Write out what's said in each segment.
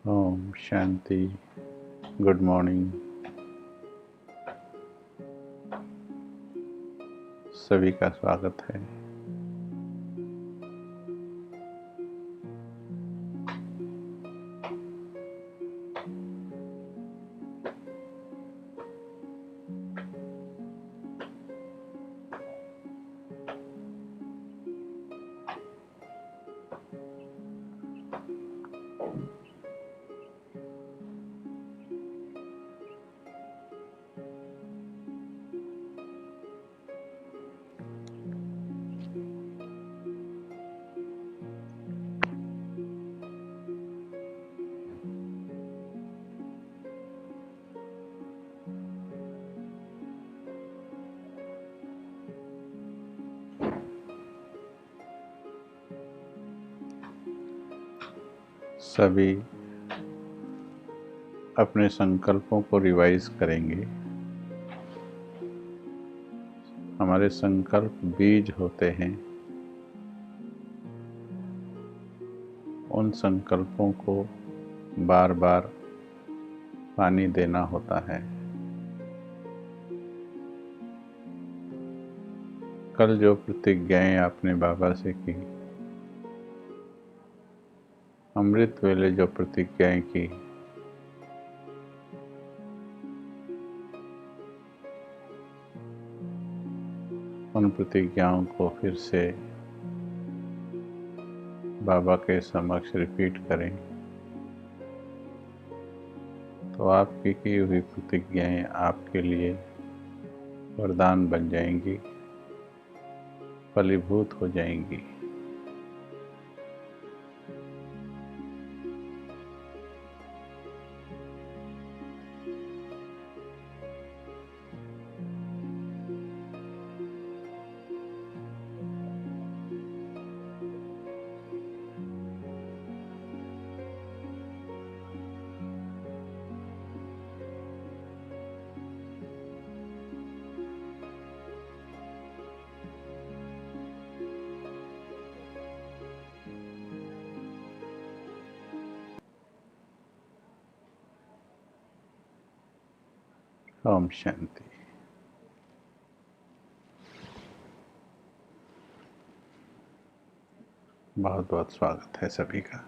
Om Shanti. Good morning. सभी का स्वागत है। सभी अपने संकल्पों को रिवाइज करेंगे। हमारे संकल्प बीज होते हैं। उन संकल्पों को बार बार पानी देना होता है। कल जो प्रतिज्ञाएं आपने बाबा से की, अमृत वेले जो प्रतिज्ञाएं की, उन प्रतिज्ञाओं को फिर से बाबा के समक्ष रिपीट करें तो आपकी की हुई प्रतिज्ञाएं आपके लिए वरदान बन जाएंगी, फलीभूत हो जाएंगी। ओम शांति। बहुत बहुत स्वागत है सभी का।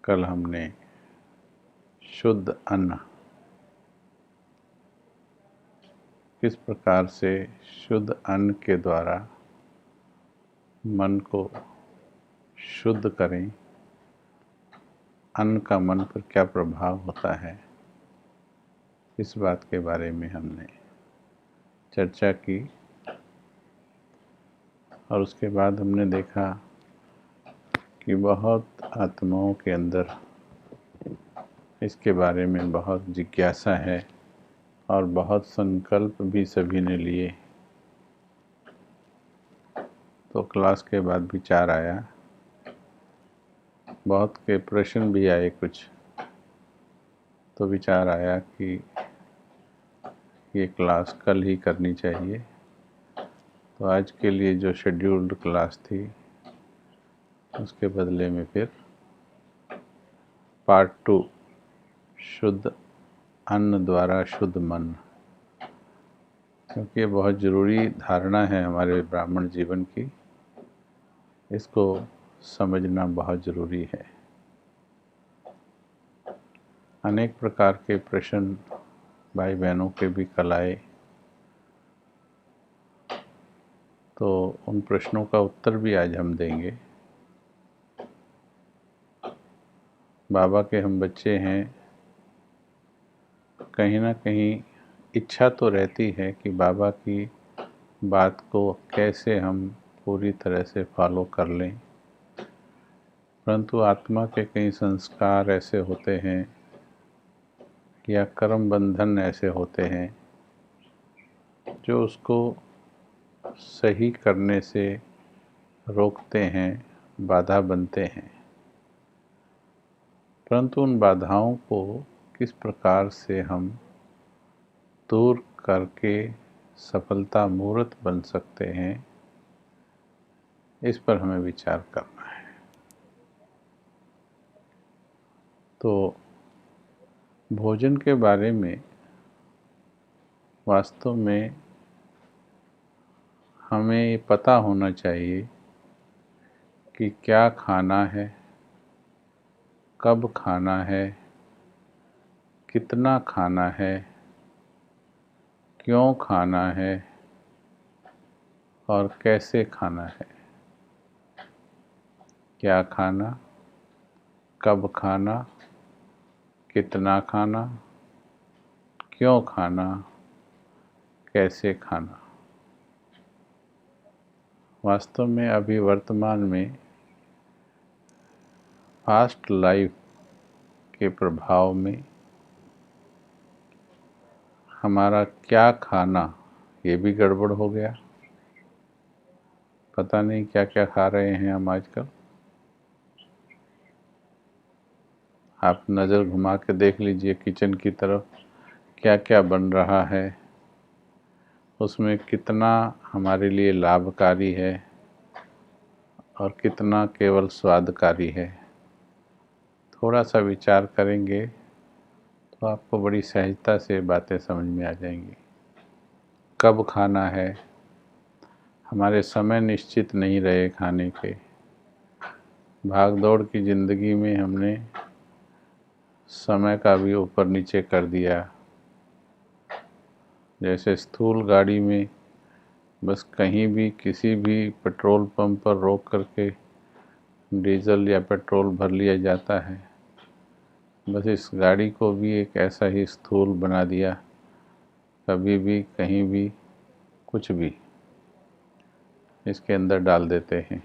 कल हमने शुद्ध अन्न, किस प्रकार से शुद्ध अन्न के द्वारा मन को शुद्ध करें, अन्न का मन पर क्या प्रभाव होता है, इस बात के बारे में हमने चर्चा की। और उसके बाद हमने देखा कि बहुत आत्माओं के अंदर इसके बारे में बहुत जिज्ञासा है और बहुत संकल्प भी सभी ने लिए। तो क्लास के बाद विचार आया, बहुत के प्रश्न भी आए कुछ, तो विचार आया कि ये क्लास कल ही करनी चाहिए। तो आज के लिए जो शेड्यूल्ड क्लास थी उसके बदले में फिर पार्ट 2, शुद्ध अन्न द्वारा शुद्ध मन, क्योंकि ये बहुत ज़रूरी धारणा है हमारे ब्राह्मण जीवन की। इसको समझना बहुत ज़रूरी है। अनेक प्रकार के प्रश्न भाई बहनों के भी कल आए, तो उन प्रश्नों का उत्तर भी आज हम देंगे। बाबा के हम बच्चे हैं, कहीं ना कहीं इच्छा तो रहती है कि बाबा की बात को कैसे हम पूरी तरह से फॉलो कर लें, परंतु आत्मा के कई संस्कार ऐसे होते हैं या कर्म बंधन ऐसे होते हैं जो उसको सही करने से रोकते हैं, बाधा बनते हैं। परंतु उन बाधाओं को किस प्रकार से हम दूर करके सफलता मूर्त बन सकते हैं, इस पर हमें विचार करना है। तो भोजन के बारे में वास्तव में हमें ये पता होना चाहिए कि क्या खाना है, कब खाना है, कितना खाना है, क्यों खाना है और कैसे खाना है। क्या खाना, कब खाना, कितना खाना, क्यों खाना, कैसे खाना। वास्तव में अभी वर्तमान में फास्ट लाइफ के प्रभाव में हमारा क्या खाना ये भी गड़बड़ हो गया। पता नहीं क्या क्या खा रहे हैं हम आजकल। आप नज़र घुमा के देख लीजिए किचन की तरफ, क्या क्या बन रहा है, उसमें कितना हमारे लिए लाभकारी है और कितना केवल स्वादकारी है। थोड़ा सा विचार करेंगे तो आपको बड़ी सहजता से बातें समझ में आ जाएंगी। कब खाना है, हमारे समय निश्चित नहीं रहे खाने के। भाग दौड़ की ज़िंदगी में हमने समय का भी ऊपर नीचे कर दिया। जैसे स्थूल गाड़ी में बस कहीं भी किसी भी पेट्रोल पंप पर रोक करके डीजल या पेट्रोल भर लिया जाता है। बस इस गाड़ी को भी एक ऐसा ही स्थूल बना दिया, कभी भी कहीं भी कुछ भी इसके अंदर डाल देते हैं।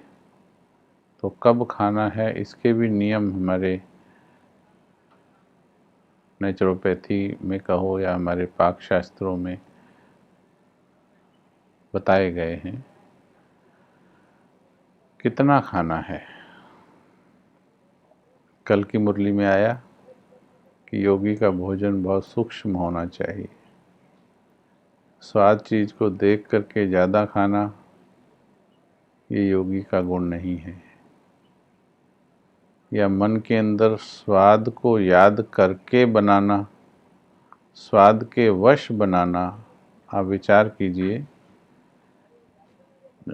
तो कब खाना है इसके भी नियम हमारे नेचुरोपैथी में कहो या हमारे पाक शास्त्रों में बताए गए हैं। कितना खाना है, कल की मुरली में आया कि योगी का भोजन बहुत सूक्ष्म होना चाहिए। स्वाद चीज़ को देख करके ज़्यादा खाना ये योगी का गुण नहीं है। या मन के अंदर स्वाद को याद करके बनाना, स्वाद के वश बनाना। आप विचार कीजिए,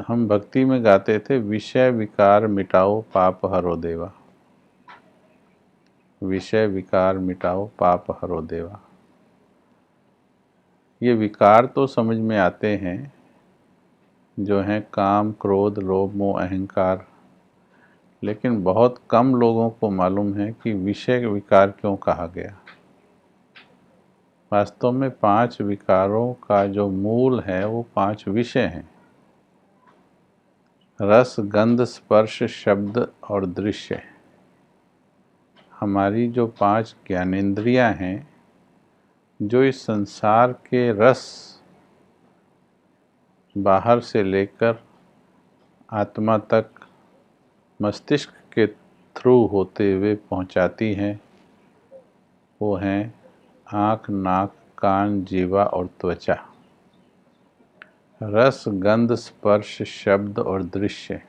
हम भक्ति में गाते थे, विषय विकार मिटाओ पाप हरो देवा। विषय विकार मिटाओ पाप हरो देवा। ये विकार तो समझ में आते हैं, जो हैं काम, क्रोध, लोभ, मोह, अहंकार। लेकिन बहुत कम लोगों को मालूम है कि विषय विकार क्यों कहा गया। वास्तव में 5 विकारों का जो मूल है वो 5 विषय हैं। रस, गंध, स्पर्श, शब्द और दृश्य। हमारी जो 5 ज्ञानेंद्रियां हैं, जो इस संसार के रस बाहर से लेकर आत्मा तक मस्तिष्क के थ्रू होते हुए पहुंचाती हैं, वो हैं आँख, नाक, कान, जीवा और त्वचा। रस, गंध, स्पर्श, शब्द और दृश्य।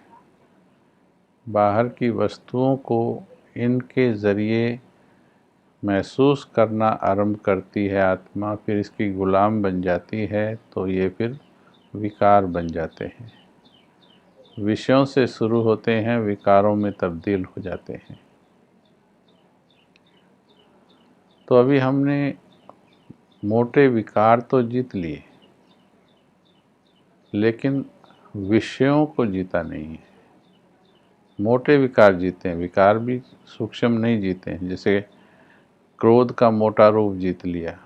बाहर की वस्तुओं को इनके ज़रिए महसूस करना आरंभ करती है आत्मा, फिर इसकी गुलाम बन जाती है, तो ये फिर विकार बन जाते हैं। विषयों से शुरू होते हैं, विकारों में तब्दील हो जाते हैं। तो अभी हमने मोटे विकार तो जीत लिए, लेकिन विषयों को जीता नहीं है। मोटे विकार जीते हैं, विकार भी सूक्ष्म नहीं जीते हैं। जैसे क्रोध का मोटा रूप जीत लिया,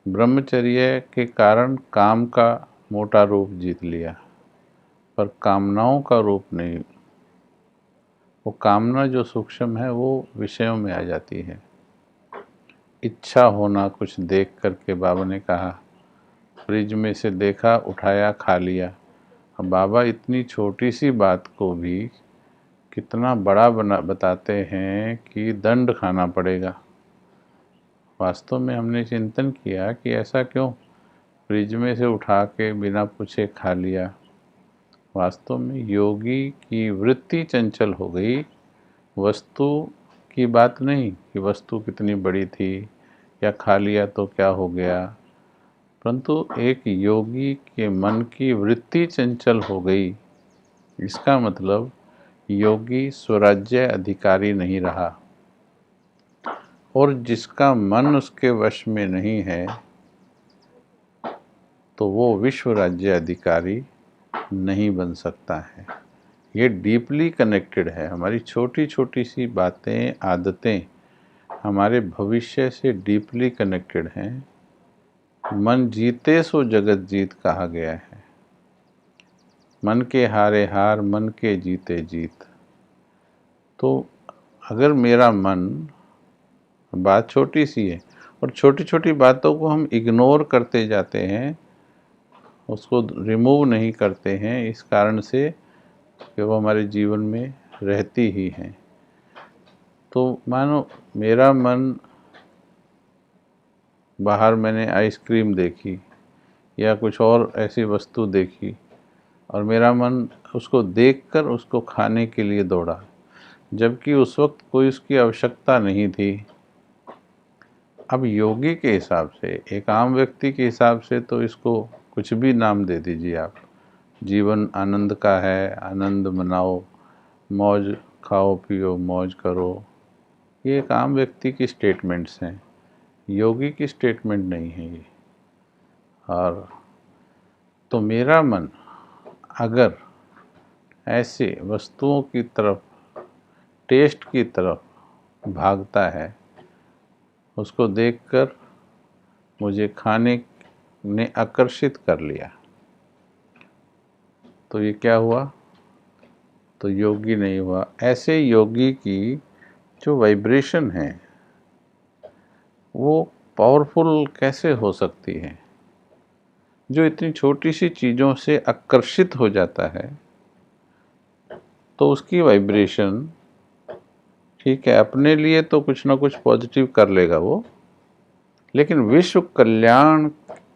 ब्रह्मचर्य के कारण काम का मोटा रूप जीत लिया, पर कामनाओं का रूप नहीं। वो कामना जो सूक्ष्म है वो विषयों में आ जाती है। इच्छा होना कुछ देख करके, बाबा ने कहा फ्रिज में से देखा, उठाया, खा लिया। अब बाबा इतनी छोटी सी बात को भी कितना बड़ा बताते हैं कि दंड खाना पड़ेगा। वास्तव में हमने चिंतन किया कि ऐसा क्यों। फ्रिज में से उठा के बिना पूछे खा लिया। वास्तव में योगी की वृत्ति चंचल हो गई, वस्तु की बात नहीं कि वस्तु कितनी बड़ी थी या खा लिया तो क्या हो गया, परंतु एक योगी के मन की वृत्ति चंचल हो गई। इसका मतलब योगी स्वराज्य अधिकारी नहीं रहा, और जिसका मन उसके वश में नहीं है तो वो विश्व राज्य अधिकारी नहीं बन सकता है। ये डीपली कनेक्टेड है। हमारी छोटी छोटी सी बातें, आदतें हमारे भविष्य से डीपली कनेक्टेड हैं। मन जीते सो जगत जीत कहा गया है। मन के हारे हार, मन के जीते जीत। तो अगर मेरा मन, बात छोटी सी है और छोटी छोटी बातों को हम इग्नोर करते जाते हैं, उसको रिमूव नहीं करते हैं, इस कारण से कि वो हमारे जीवन में रहती ही हैं। तो मानो मेरा मन, बाहर मैंने आइसक्रीम देखी या कुछ और ऐसी वस्तु देखी और मेरा मन उसको देखकर उसको खाने के लिए दौड़ा, जबकि उस वक्त कोई उसकी आवश्यकता नहीं थी। अब योगी के हिसाब से, एक आम व्यक्ति के हिसाब से तो इसको कुछ भी नाम दे दीजिए आप। जीवन आनंद का है, आनंद मनाओ, मौज खाओ पियो, मौज करो, ये एक आम व्यक्ति की स्टेटमेंट्स हैं, योगी की स्टेटमेंट नहीं है ये। और तो मेरा मन अगर ऐसे वस्तुओं की तरफ, टेस्ट की तरफ भागता है, उसको देखकर मुझे खाने ने आकर्षित कर लिया, तो ये क्या हुआ? तो योगी नहीं हुआ। ऐसे योगी की जो वाइब्रेशन है वो पावरफुल कैसे हो सकती है? जो इतनी छोटी सी चीज़ों से आकर्षित हो जाता है, तो उसकी वाइब्रेशन, ठीक है, अपने लिए तो कुछ ना कुछ पॉजिटिव कर लेगा वो, लेकिन विश्व कल्याण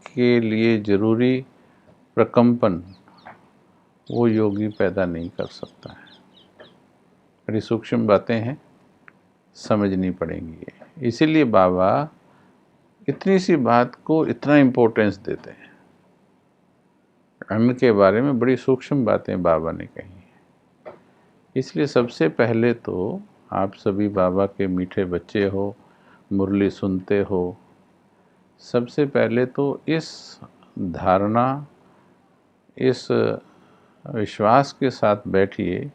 के लिए जरूरी प्रकंपन वो योगी पैदा नहीं कर सकता है। बड़ी सूक्ष्म बातें हैं, समझनी पड़ेंगी। इसीलिए बाबा इतनी सी बात को इतना इम्पोर्टेंस देते हैं। अन्न के बारे में बड़ी सूक्ष्म बातें बाबा ने कही हैं। इसलिए सबसे पहले तो आप सभी बाबा के मीठे बच्चे हो, मुरली सुनते हो, सबसे पहले तो इस धारणा, इस विश्वास के साथ बैठिए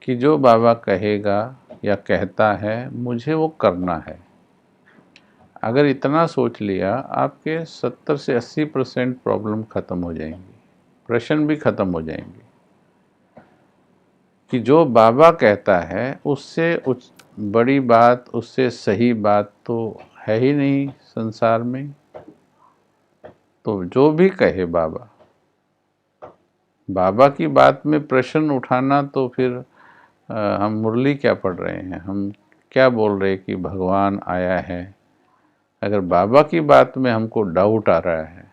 कि जो बाबा कहेगा या कहता है मुझे वो करना है। अगर इतना सोच लिया, आपके 70 से 80% प्रॉब्लम खत्म हो जाएंगी, प्रश्न भी खत्म हो जाएंगे। कि जो बाबा कहता है उससे बड़ी बात, उससे सही बात तो है ही नहीं संसार में। तो जो भी कहे बाबा, बाबा की बात में प्रश्न उठाना, तो फिर हम मुरली क्या पढ़ रहे हैं, हम क्या बोल रहे हैं कि भगवान आया है। अगर बाबा की बात में हमको डाउट आ रहा है,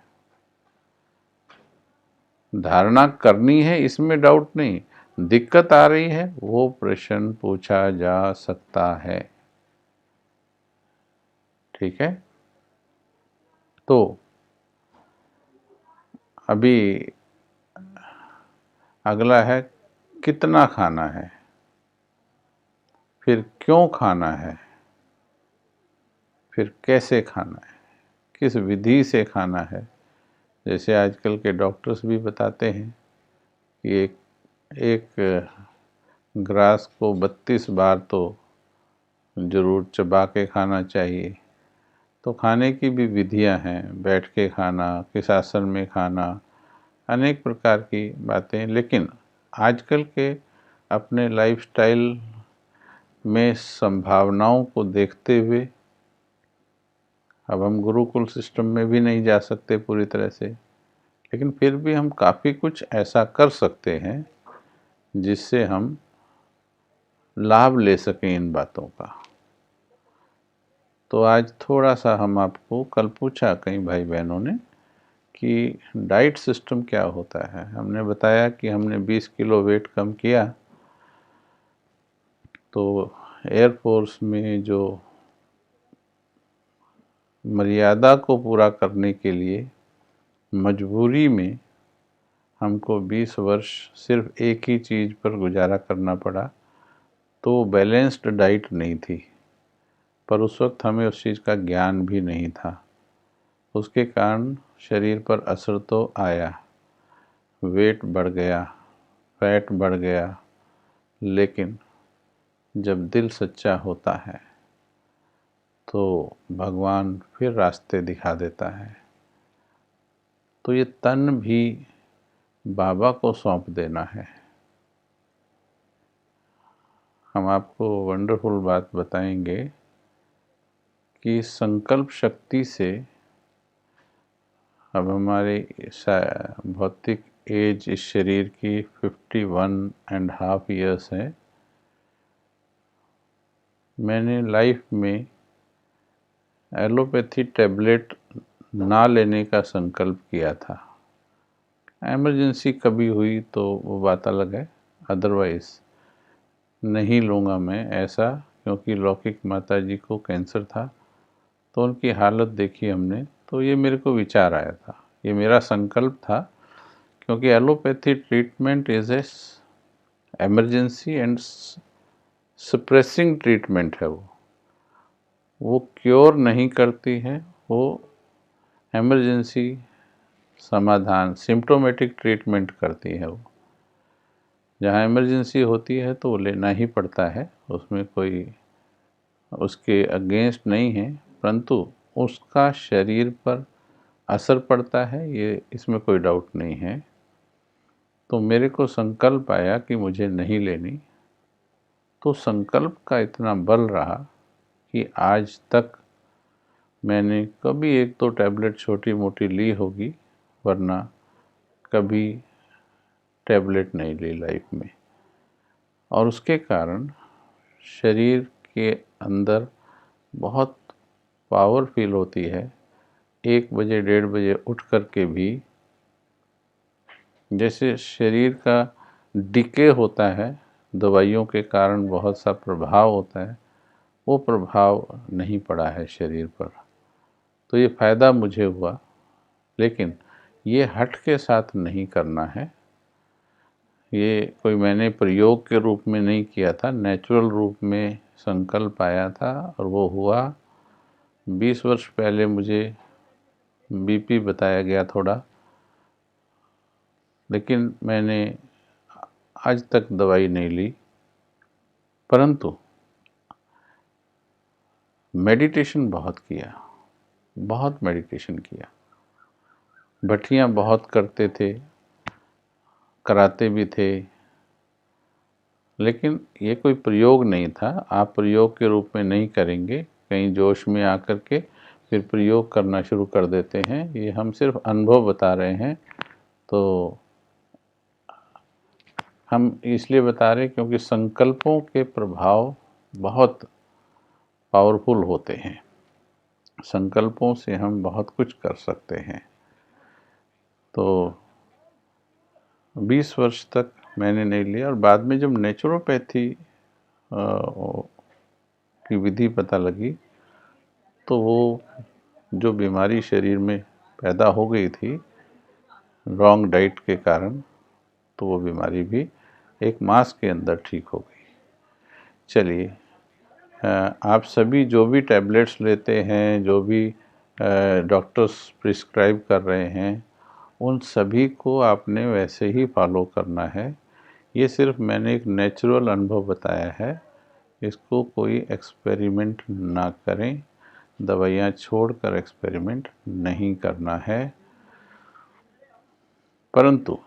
धारणा करनी है इसमें डाउट नहीं, दिक्कत आ रही है, वो प्रश्न पूछा जा सकता है। ठीक है। तो अभी अगला है कितना खाना है, फिर क्यों खाना है, फिर कैसे खाना है, किस विधि से खाना है। जैसे आजकल के डॉक्टर्स भी बताते हैं कि एक ग्रास को 32 बार तो ज़रूर चबा के खाना चाहिए। तो खाने की भी विधियां हैं, बैठ के खाना, किस आसन में खाना, अनेक प्रकार की बातें। लेकिन आजकल के अपने लाइफस्टाइल में संभावनाओं को देखते हुए, अब हम गुरुकुल सिस्टम में भी नहीं जा सकते पूरी तरह से, लेकिन फिर भी हम काफ़ी कुछ ऐसा कर सकते हैं जिससे हम लाभ ले सकें इन बातों का। तो आज थोड़ा सा हम आपको, कल पूछा कई भाई बहनों ने कि डाइट सिस्टम क्या होता है। हमने बताया कि हमने 20 किलो वेट कम किया, तो एयरफोर्स में जो मर्यादा को पूरा करने के लिए मजबूरी में हमको 20 वर्ष सिर्फ एक ही चीज़ पर गुजारा करना पड़ा, तो बैलेंस्ड डाइट नहीं थी। पर उस वक्त हमें उस चीज़ का ज्ञान भी नहीं था। उसके कारण शरीर पर असर तो आया, वेट बढ़ गया, फैट बढ़ गया, लेकिन जब दिल सच्चा होता है तो भगवान फिर रास्ते दिखा देता है। तो ये तन भी बाबा को सौंप देना है। हम आपको वंडरफुल बात बताएंगे कि संकल्प शक्ति से अब हमारी भौतिक एज इस शरीर की 51.5 ईयर्स है। मैंने लाइफ में एलोपैथी टैबलेट ना लेने का संकल्प किया था। इमरजेंसी कभी हुई तो वो बात अलग है, अदरवाइज नहीं लूँगा मैं ऐसा, क्योंकि लौकिक माता जी को कैंसर था, तो उनकी हालत देखी हमने, तो ये मेरे को विचार आया था, ये मेरा संकल्प था। क्योंकि allopathy treatment is a emergency and suppressing treatment है। वो क्योर नहीं करती है, वो इमरजेंसी समाधान सिम्प्टोमेटिक ट्रीटमेंट करती है। वो जहाँ इमरजेंसी होती है तो वो लेना ही पड़ता है, उसमें कोई उसके अगेंस्ट नहीं है, परंतु उसका शरीर पर असर पड़ता है, ये इसमें कोई डाउट नहीं है। तो मेरे को संकल्प आया कि मुझे नहीं लेनी, तो संकल्प का इतना बल रहा कि आज तक मैंने कभी एक तो टैबलेट छोटी मोटी ली होगी, वरना कभी टैबलेट नहीं ली लाइफ में। और उसके कारण शरीर के अंदर बहुत पावर फील होती है। 1 बजे 1:30 बजे उठ कर के भी जैसे शरीर का डिके होता है, दवाइयों के कारण बहुत सा प्रभाव होता है, वो प्रभाव नहीं पड़ा है शरीर पर। तो ये फ़ायदा मुझे हुआ, लेकिन ये हठ के साथ नहीं करना है। ये कोई मैंने प्रयोग के रूप में नहीं किया था, नेचुरल रूप में संकल्प आया था और वो हुआ। 20 वर्ष पहले मुझे बीपी बताया गया थोड़ा, लेकिन मैंने आज तक दवाई नहीं ली, परंतु मेडिटेशन बहुत किया, बहुत मेडिटेशन किया। भट्टियाँ बहुत करते थे, कराते भी थे, लेकिन ये कोई प्रयोग नहीं था। आप प्रयोग के रूप में नहीं करेंगे, कहीं जोश में आकर के फिर प्रयोग करना शुरू कर देते हैं। ये हम सिर्फ अनुभव बता रहे हैं। तो हम इसलिए बता रहे हैं क्योंकि संकल्पों के प्रभाव बहुत पावरफुल होते हैं। संकल्पों से हम बहुत कुछ कर सकते हैं। तो 20 वर्ष तक मैंने नहीं लिया, और बाद में जब नेचुरोपैथी की विधि पता लगी, तो वो जो बीमारी शरीर में पैदा हो गई थी रॉन्ग डाइट के कारण, तो वो बीमारी भी एक मास के अंदर ठीक हो गई। चलिए, आप सभी जो भी टैबलेट्स लेते हैं, जो भी डॉक्टर्स प्रिस्क्राइब कर रहे हैं, उन सभी को आपने वैसे ही फॉलो करना है। ये सिर्फ मैंने एक नेचुरल अनुभव बताया है, इसको कोई एक्सपेरिमेंट ना करें। दवाइयाँ छोड़कर एक्सपेरिमेंट नहीं करना है। परंतु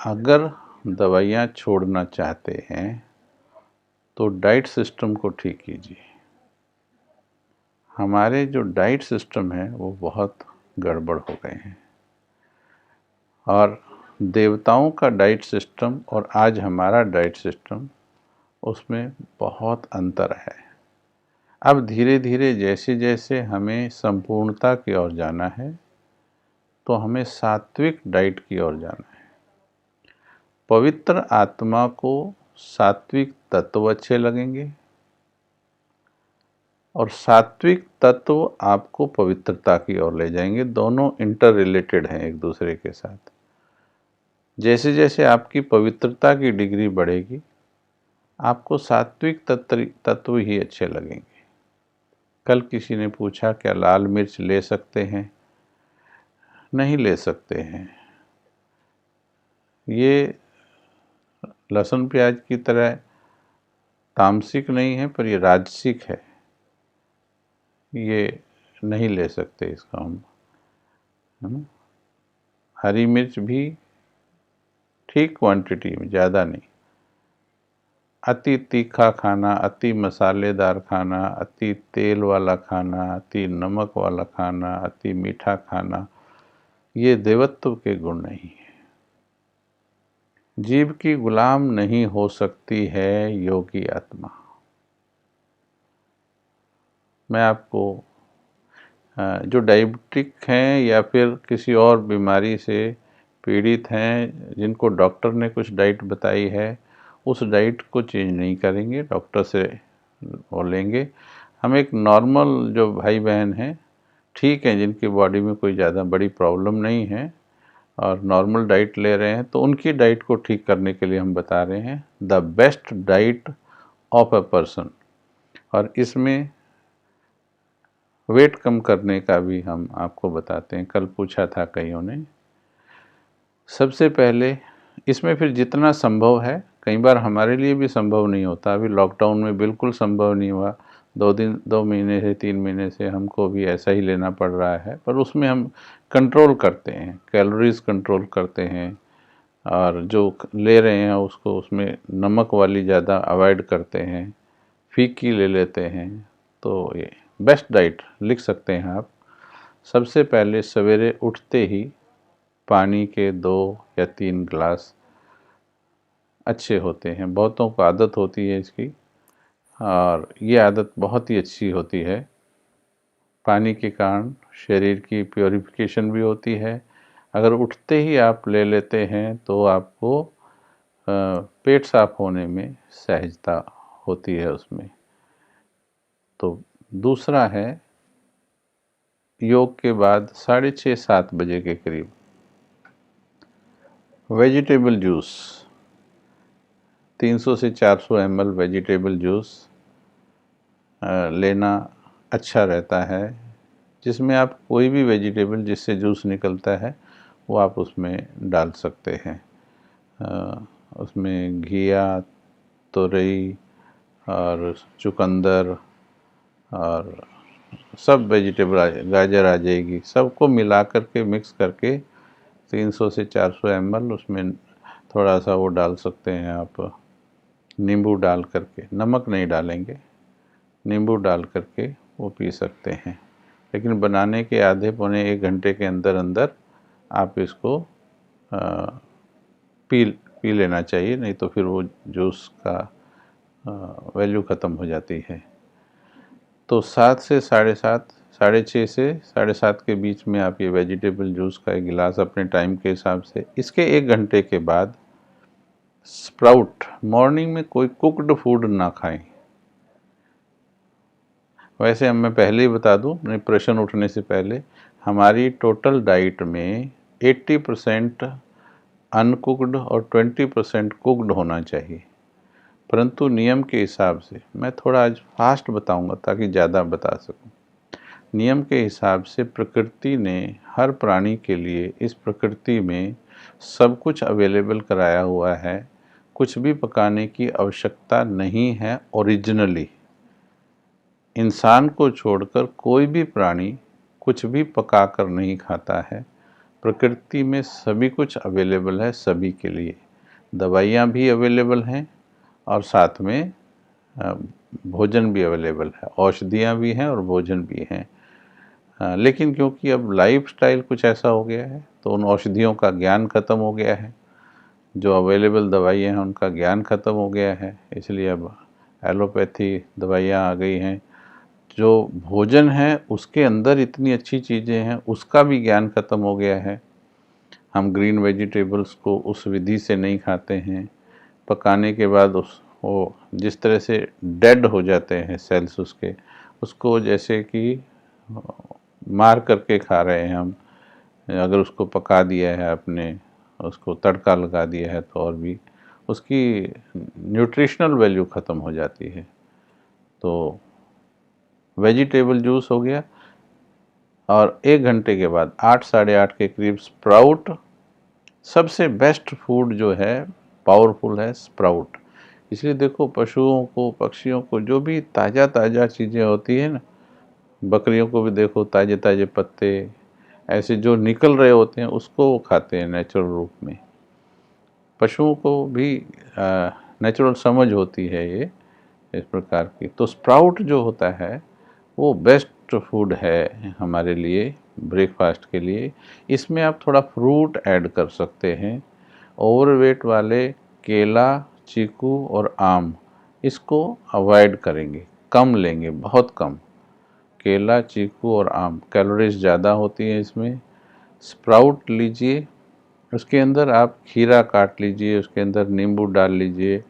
अगर दवाइयाँ छोड़ना चाहते हैं तो डाइट सिस्टम को ठीक कीजिए। हमारे जो डाइट सिस्टम है वो बहुत गड़बड़ हो गए हैं, और देवताओं का डाइट सिस्टम और आज हमारा डाइट सिस्टम, उसमें बहुत अंतर है। अब धीरे धीरे जैसे जैसे हमें संपूर्णता की ओर जाना है, तो हमें सात्विक डाइट की ओर जाना है। पवित्र आत्मा को सात्विक तत्व अच्छे लगेंगे और सात्विक तत्व आपको पवित्रता की ओर ले जाएंगे। दोनों इंटर रिलेटेड हैं एक दूसरे के साथ। जैसे जैसे आपकी पवित्रता की डिग्री बढ़ेगी, आपको सात्विक तत्व ही अच्छे लगेंगे। कल किसी ने पूछा क्या लाल मिर्च ले सकते हैं? नहीं ले सकते हैं। ये लहसुन प्याज की तरह तामसिक नहीं है, पर ये राजसिक है। ये नहीं ले सकते इसका हम, है ना। हरी मिर्च भी ठीक क्वांटिटी में, ज़्यादा नहीं। अति तीखा खाना, अति मसालेदार खाना, अति तेल वाला खाना, अति नमक वाला खाना, अति मीठा खाना, ये देवत्व के गुण नहीं है। जीव की गुलाम नहीं हो सकती है योगी आत्मा। मैं आपको जो डायबिटिक हैं या फिर किसी और बीमारी से पीड़ित हैं, जिनको डॉक्टर ने कुछ डाइट बताई है, उस डाइट को चेंज नहीं करेंगे, डॉक्टर से वो लेंगे। हम एक नॉर्मल जो भाई बहन हैं, ठीक हैं, जिनकी बॉडी में कोई ज़्यादा बड़ी प्रॉब्लम नहीं है और नॉर्मल डाइट ले रहे हैं, तो उनकी डाइट को ठीक करने के लिए हम बता रहे हैं the best diet of a person. और इसमें वेट कम करने का भी हम आपको बताते हैं। कल पूछा था कईयों ने। सबसे पहले इसमें फिर जितना संभव है, कई बार हमारे लिए भी संभव नहीं होता। अभी लॉकडाउन में बिल्कुल संभव नहीं हुआ। 2 महीने से 3 महीने से हमको भी ऐसा ही लेना पड़ रहा है, पर उसमें हम कंट्रोल करते हैं, कैलोरीज कंट्रोल करते हैं और जो ले रहे हैं उसको, उसमें नमक वाली ज़्यादा अवॉइड करते हैं, फीकी ले लेते हैं। तो ये बेस्ट डाइट लिख सकते हैं आप। सबसे पहले सवेरे उठते ही पानी के 2 या 3 गिलास अच्छे होते हैं। बहुतों को आदत होती है इसकी, और ये आदत बहुत ही अच्छी होती है। पानी के कारण शरीर की प्योरिफिकेशन भी होती है। अगर उठते ही आप ले लेते हैं तो आपको पेट साफ होने में सहजता होती है उसमें। तो दूसरा है, योग के बाद 6:30-7 बजे के करीब वेजिटेबल जूस, 300 से 400 ml वेजिटेबल जूस लेना अच्छा रहता है, जिसमें आप कोई भी वेजिटेबल जिससे जूस निकलता है वो आप उसमें डाल सकते हैं। उसमें घिया, तोरई और चुकंदर और सब वेजिटेबल, गाजर आ जाएगी, सबको मिला करके मिक्स करके 300 से 400 ml उसमें थोड़ा सा वो डाल सकते हैं आप, नींबू डाल करके, नमक नहीं डालेंगे, नींबू डाल करके वो पी सकते हैं। लेकिन बनाने के आधे पौने 1 घंटे के अंदर अंदर आप इसको पी लेना चाहिए, नहीं तो फिर वो जूस का वैल्यू ख़त्म हो जाती है। तो 7 से 7:30, 6:30 से 7:30 के बीच में आप ये वेजिटेबल जूस का 1 गिलास अपने टाइम के हिसाब से, इसके 1 घंटे के बाद स्प्राउट, मॉर्निंग में कोई कुक्ड फूड ना खाएं। वैसे मैं पहले ही बता दूं, अपने प्रश्न उठने से पहले, हमारी टोटल डाइट में 80% अनकुक्ड और 20% कुक्ड होना चाहिए। परंतु नियम के हिसाब से मैं थोड़ा आज फास्ट बताऊंगा ताकि ज़्यादा बता सकूं। नियम के हिसाब से प्रकृति ने हर प्राणी के लिए इस प्रकृति में सब कुछ अवेलेबल कराया हुआ है। कुछ भी पकाने की आवश्यकता नहीं है ओरिजिनली। इंसान को छोड़कर कोई भी प्राणी कुछ भी पकाकर नहीं खाता है। प्रकृति में सभी कुछ अवेलेबल है सभी के लिए। दवाइयाँ भी अवेलेबल हैं और साथ में भोजन भी अवेलेबल है, औषधियाँ भी हैं और भोजन भी हैं। लेकिन क्योंकि अब लाइफस्टाइल कुछ ऐसा हो गया है तो उन औषधियों का ज्ञान ख़त्म हो गया है, जो अवेलेबल दवाइयाँ हैं उनका ज्ञान ख़त्म हो गया है, इसलिए अब एलोपैथी दवाइयाँ आ गई हैं। जो भोजन है उसके अंदर इतनी अच्छी चीज़ें हैं, उसका भी ज्ञान ख़त्म हो गया है। हम ग्रीन वेजिटेबल्स को उस विधि से नहीं खाते हैं। पकाने के बाद वो जिस तरह से डेड हो जाते हैं सेल्स उसके, उसको जैसे कि मार करके खा रहे हैं हम। अगर उसको पका दिया है आपने, उसको तड़का लगा दिया है, तो और भी उसकी न्यूट्रिशनल वैल्यू ख़त्म हो जाती है। तो वेजिटेबल जूस हो गया, और 1 घंटे के बाद 8 साढ़े 8 के करीब स्प्राउट। सबसे बेस्ट फूड जो है, पावरफुल है स्प्राउट। इसलिए देखो, पशुओं को, पक्षियों को जो भी ताज़ा ताज़ा चीज़ें होती है ना, बकरियों को भी देखो ताज़े ताज़े पत्ते ऐसे जो निकल रहे होते हैं उसको वो खाते हैं नेचुरल रूप में। पशुओं को भी नेचुरल समझ होती है ये इस प्रकार की। तो स्प्राउट जो होता है वो बेस्ट फूड है हमारे लिए, ब्रेकफास्ट के लिए। इसमें आप थोड़ा फ्रूट ऐड कर सकते हैं। ओवरवेट वाले केला, चीकू और आम, इसको अवॉइड करेंगे, कम लेंगे, बहुत कम। केला, चीकू और आम, कैलोरीज ज़्यादा होती हैं इसमें। स्प्राउट लीजिए, उसके अंदर आप खीरा काट लीजिए, उसके अंदर नींबू डाल लीजिए।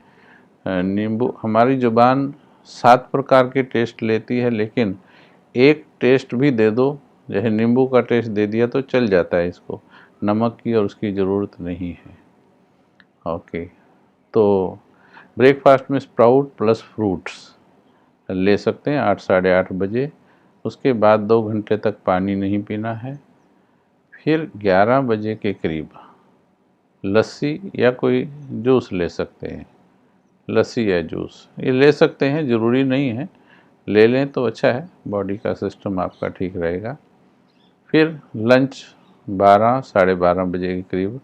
नींबू, हमारी ज़ुबान 7 प्रकार के टेस्ट लेती है, लेकिन एक टेस्ट भी दे दो, जैसे नींबू का टेस्ट दे दिया तो चल जाता है इसको, नमक की और उसकी ज़रूरत नहीं है। ओके, तो ब्रेकफास्ट में स्प्राउट प्लस फ्रूट्स ले सकते हैं 8 साढ़े 8 बजे। उसके बाद 2 घंटे तक पानी नहीं पीना है। फिर 11 बजे के करीब लस्सी या कोई जूस ले सकते हैं। लस्सी या जूस ये ले सकते हैं, ज़रूरी नहीं है, ले लें तो अच्छा है, बॉडी का सिस्टम आपका ठीक रहेगा। फिर लंच 12 साढ़े 12 बजे के करीब।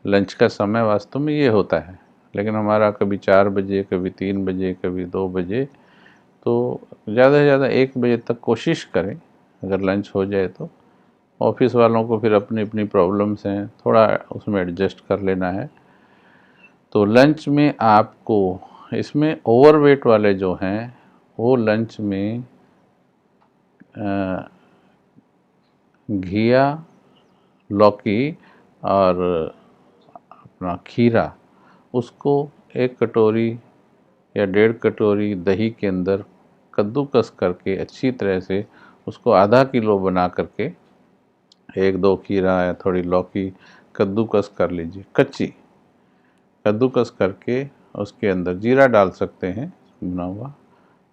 लंच का समय वास्तव में ये होता है, लेकिन हमारा कभी 4 बजे, कभी 3 बजे, कभी 2 बजे, तो ज़्यादा से ज़्यादा 1 बजे तक कोशिश करें अगर लंच हो जाए तो। ऑफिस वालों को फिर अपनी अपनी प्रॉब्लम्स हैं, थोड़ा उसमें एडजस्ट कर लेना है। तो लंच में आपको, इसमें ओवरवेट वाले जो हैं वो लंच में घिया, लौकी और अपना खीरा, उसको 1 कटोरी या 1.5 कटोरी दही के अंदर कद्दूकस करके अच्छी तरह से उसको आधा किलो बना करके 1-2 खीरा या थोड़ी लौकी कद्दूकस कर लीजिए, कच्ची कद्दूकस करके उसके अंदर जीरा डाल सकते हैं भुना हुआ,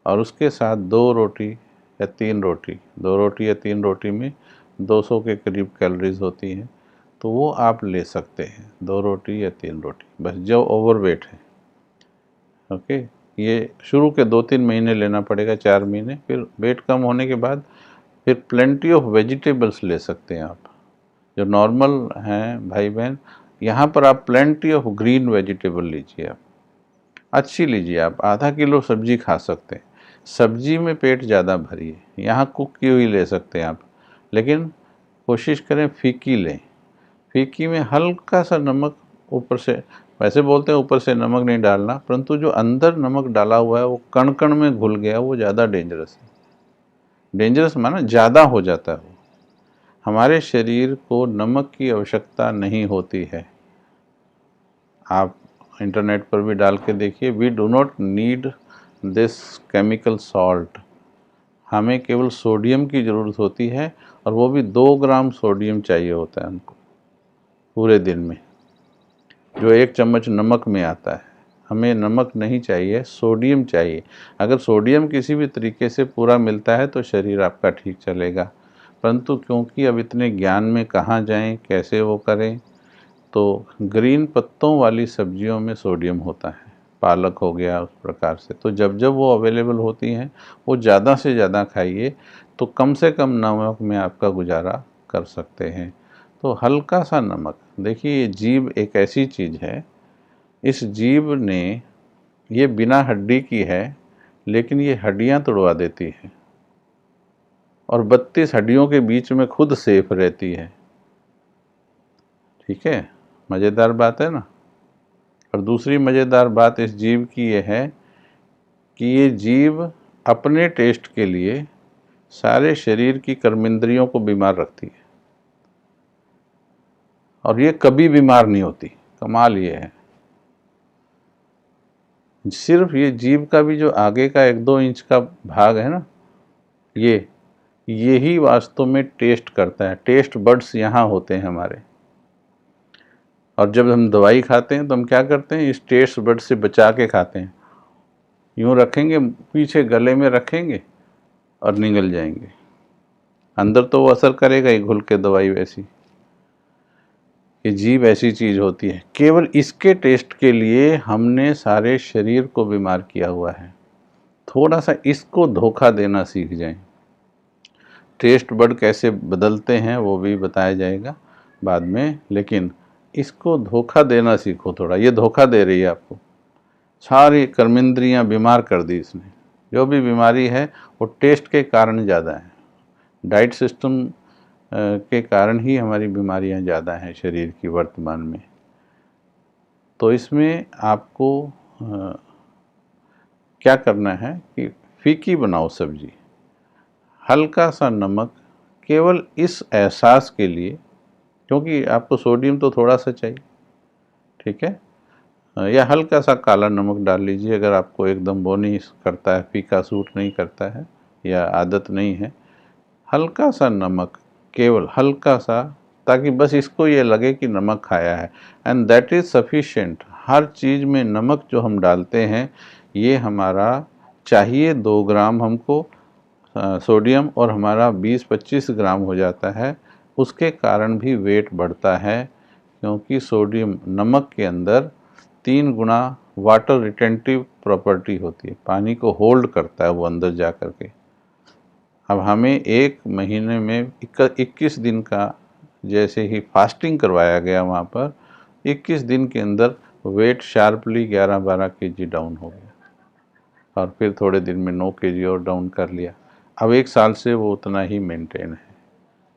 और उसके साथ 2 रोटी या 3 रोटी, 2 रोटी या 3 रोटी में 200 के करीब कैलोरीज होती हैं, तो वो आप ले सकते हैं, 2 रोटी या 3 रोटी, बस जो ओवरवेट है। ओके, ये शुरू के 2-3 महीने लेना पड़ेगा, 4 महीने, फिर वेट कम होने के बाद फिर प्लेंटी ऑफ वेजिटेबल्स ले सकते हैं आप, जो नॉर्मल हैं भाई बहन। यहाँ पर आप प्लेंटी ऑफ ग्रीन वेजिटेबल लीजिए, आप अच्छी लीजिए, आप आधा किलो सब्जी खा सकते हैं। सब्जी में पेट ज़्यादा भरिए, यहाँ कुक की हुई ले सकते हैं आप, लेकिन कोशिश करें फीकी लें। फीकी में हल्का सा नमक ऊपर से, वैसे बोलते हैं ऊपर से नमक नहीं डालना, परंतु जो अंदर नमक डाला हुआ है वो कण कण में घुल गया, वो ज़्यादा डेंजरस है। डेंजरस माना ज़्यादा हो जाता है वो। हमारे शरीर को नमक की आवश्यकता नहीं होती है। आप इंटरनेट पर भी डाल के देखिए, we do not need this chemical salt. हमें केवल सोडियम की ज़रूरत होती है, और वो भी 2 ग्राम सोडियम चाहिए होता है हमको पूरे दिन में, जो 1 चम्मच नमक में आता है। हमें नमक नहीं चाहिए, सोडियम चाहिए। अगर सोडियम किसी भी तरीके से पूरा मिलता है तो शरीर आपका ठीक चलेगा, परंतु क्योंकि अब इतने ज्ञान में कहाँ जाएं, कैसे वो करें, तो ग्रीन पत्तों वाली सब्जियों में सोडियम होता है, पालक हो गया उस प्रकार से। तो जब जब वो अवेलेबल होती हैं वो ज़्यादा से ज़्यादा खाइए, तो कम से कम नमक में आपका गुजारा कर सकते हैं। तो हल्का सा नमक, देखिए ये जीभ एक ऐसी चीज़ है, इस जीभ ने, ये बिना हड्डी की है, लेकिन ये हड्डियाँ तोड़वा देती है, और 32 हड्डियों के बीच में खुद सेफ रहती है। ठीक है, मज़ेदार बात है ना। और दूसरी मज़ेदार बात इस जीभ की ये है कि ये जीभ अपने टेस्ट के लिए सारे शरीर की कर्मेंद्रियों को बीमार रखती है और ये कभी बीमार नहीं होती। कमाल ये है। सिर्फ ये जीभ का भी जो आगे का 1-2 इंच का भाग है ना, यही वास्तव में टेस्ट करता है। टेस्ट बड्स यहाँ होते हैं हमारे। और जब हम दवाई खाते हैं तो हम क्या करते हैं, इस टेस्ट बड से बचा के खाते हैं। यूँ रखेंगे, पीछे गले में रखेंगे और निगल जाएंगे। अंदर तो वो असर करेगा ही घुल के दवाई वैसी। ये जीभ ऐसी चीज़ होती है। केवल इसके टेस्ट के लिए हमने सारे शरीर को बीमार किया हुआ है। थोड़ा सा इसको धोखा देना सीख जाएं। टेस्ट बड कैसे बदलते हैं वो भी बताया जाएगा बाद में, लेकिन इसको धोखा देना सीखो थोड़ा। ये धोखा दे रही है आपको। सारी कर्मेंद्रियां बीमार कर दी इसने। जो भी बीमारी है वो टेस्ट के कारण ज़्यादा है। डाइट सिस्टम के कारण ही हमारी बीमारियां ज़्यादा हैं शरीर की वर्तमान में। तो इसमें आपको क्या करना है कि फीकी बनाओ सब्जी, हल्का सा नमक, केवल इस एहसास के लिए, क्योंकि आपको सोडियम तो थोड़ा सा चाहिए, ठीक है। या हल्का सा काला नमक डाल लीजिए अगर आपको एकदम वो नहीं करता है, फीका सूट नहीं करता है या आदत नहीं है। हल्का सा नमक, केवल हल्का सा, ताकि बस इसको ये लगे कि नमक खाया है, एंड दैट इज़ सफिशेंट। हर चीज़ में नमक जो हम डालते हैं ये हमारा चाहिए 2 ग्राम हमको सोडियम, और हमारा 20-25 ग्राम हो जाता है। उसके कारण भी वेट बढ़ता है, क्योंकि सोडियम नमक के अंदर 3 गुना वाटर रिटेंटिव प्रॉपर्टी होती है। पानी को होल्ड करता है वो अंदर जा कर के। अब हमें 1 महीने में 21 दिन का जैसे ही फास्टिंग करवाया गया, वहाँ पर 21 दिन के अंदर वेट शार्पली 11-12 केजी डाउन हो गया, और फिर थोड़े दिन में 9 केजी और डाउन कर लिया। अब 1 साल से वो उतना ही मेंटेन है।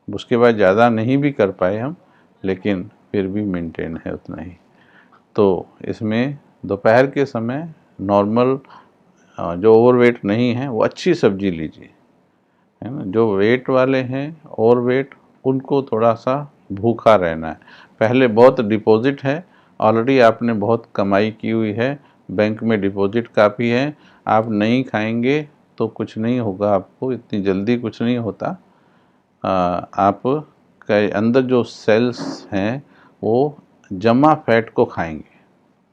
उसके बाद ज़्यादा नहीं भी कर पाए हम, लेकिन फिर भी मेंटेन है उतना ही। तो इसमें दोपहर के समय नॉर्मल जो ओवरवेट नहीं है वो अच्छी सब्जी लीजिए, है ना। जो वेट वाले हैं ओवरवेट, उनको थोड़ा सा भूखा रहना है। पहले बहुत डिपॉजिट है, ऑलरेडी आपने बहुत कमाई की हुई है, बैंक में डिपॉजिट काफ़ी है। आप नहीं खाएंगे तो कुछ नहीं होगा, आपको इतनी जल्दी कुछ नहीं होता। आप के अंदर जो सेल्स हैं वो जमा फैट को खाएंगे,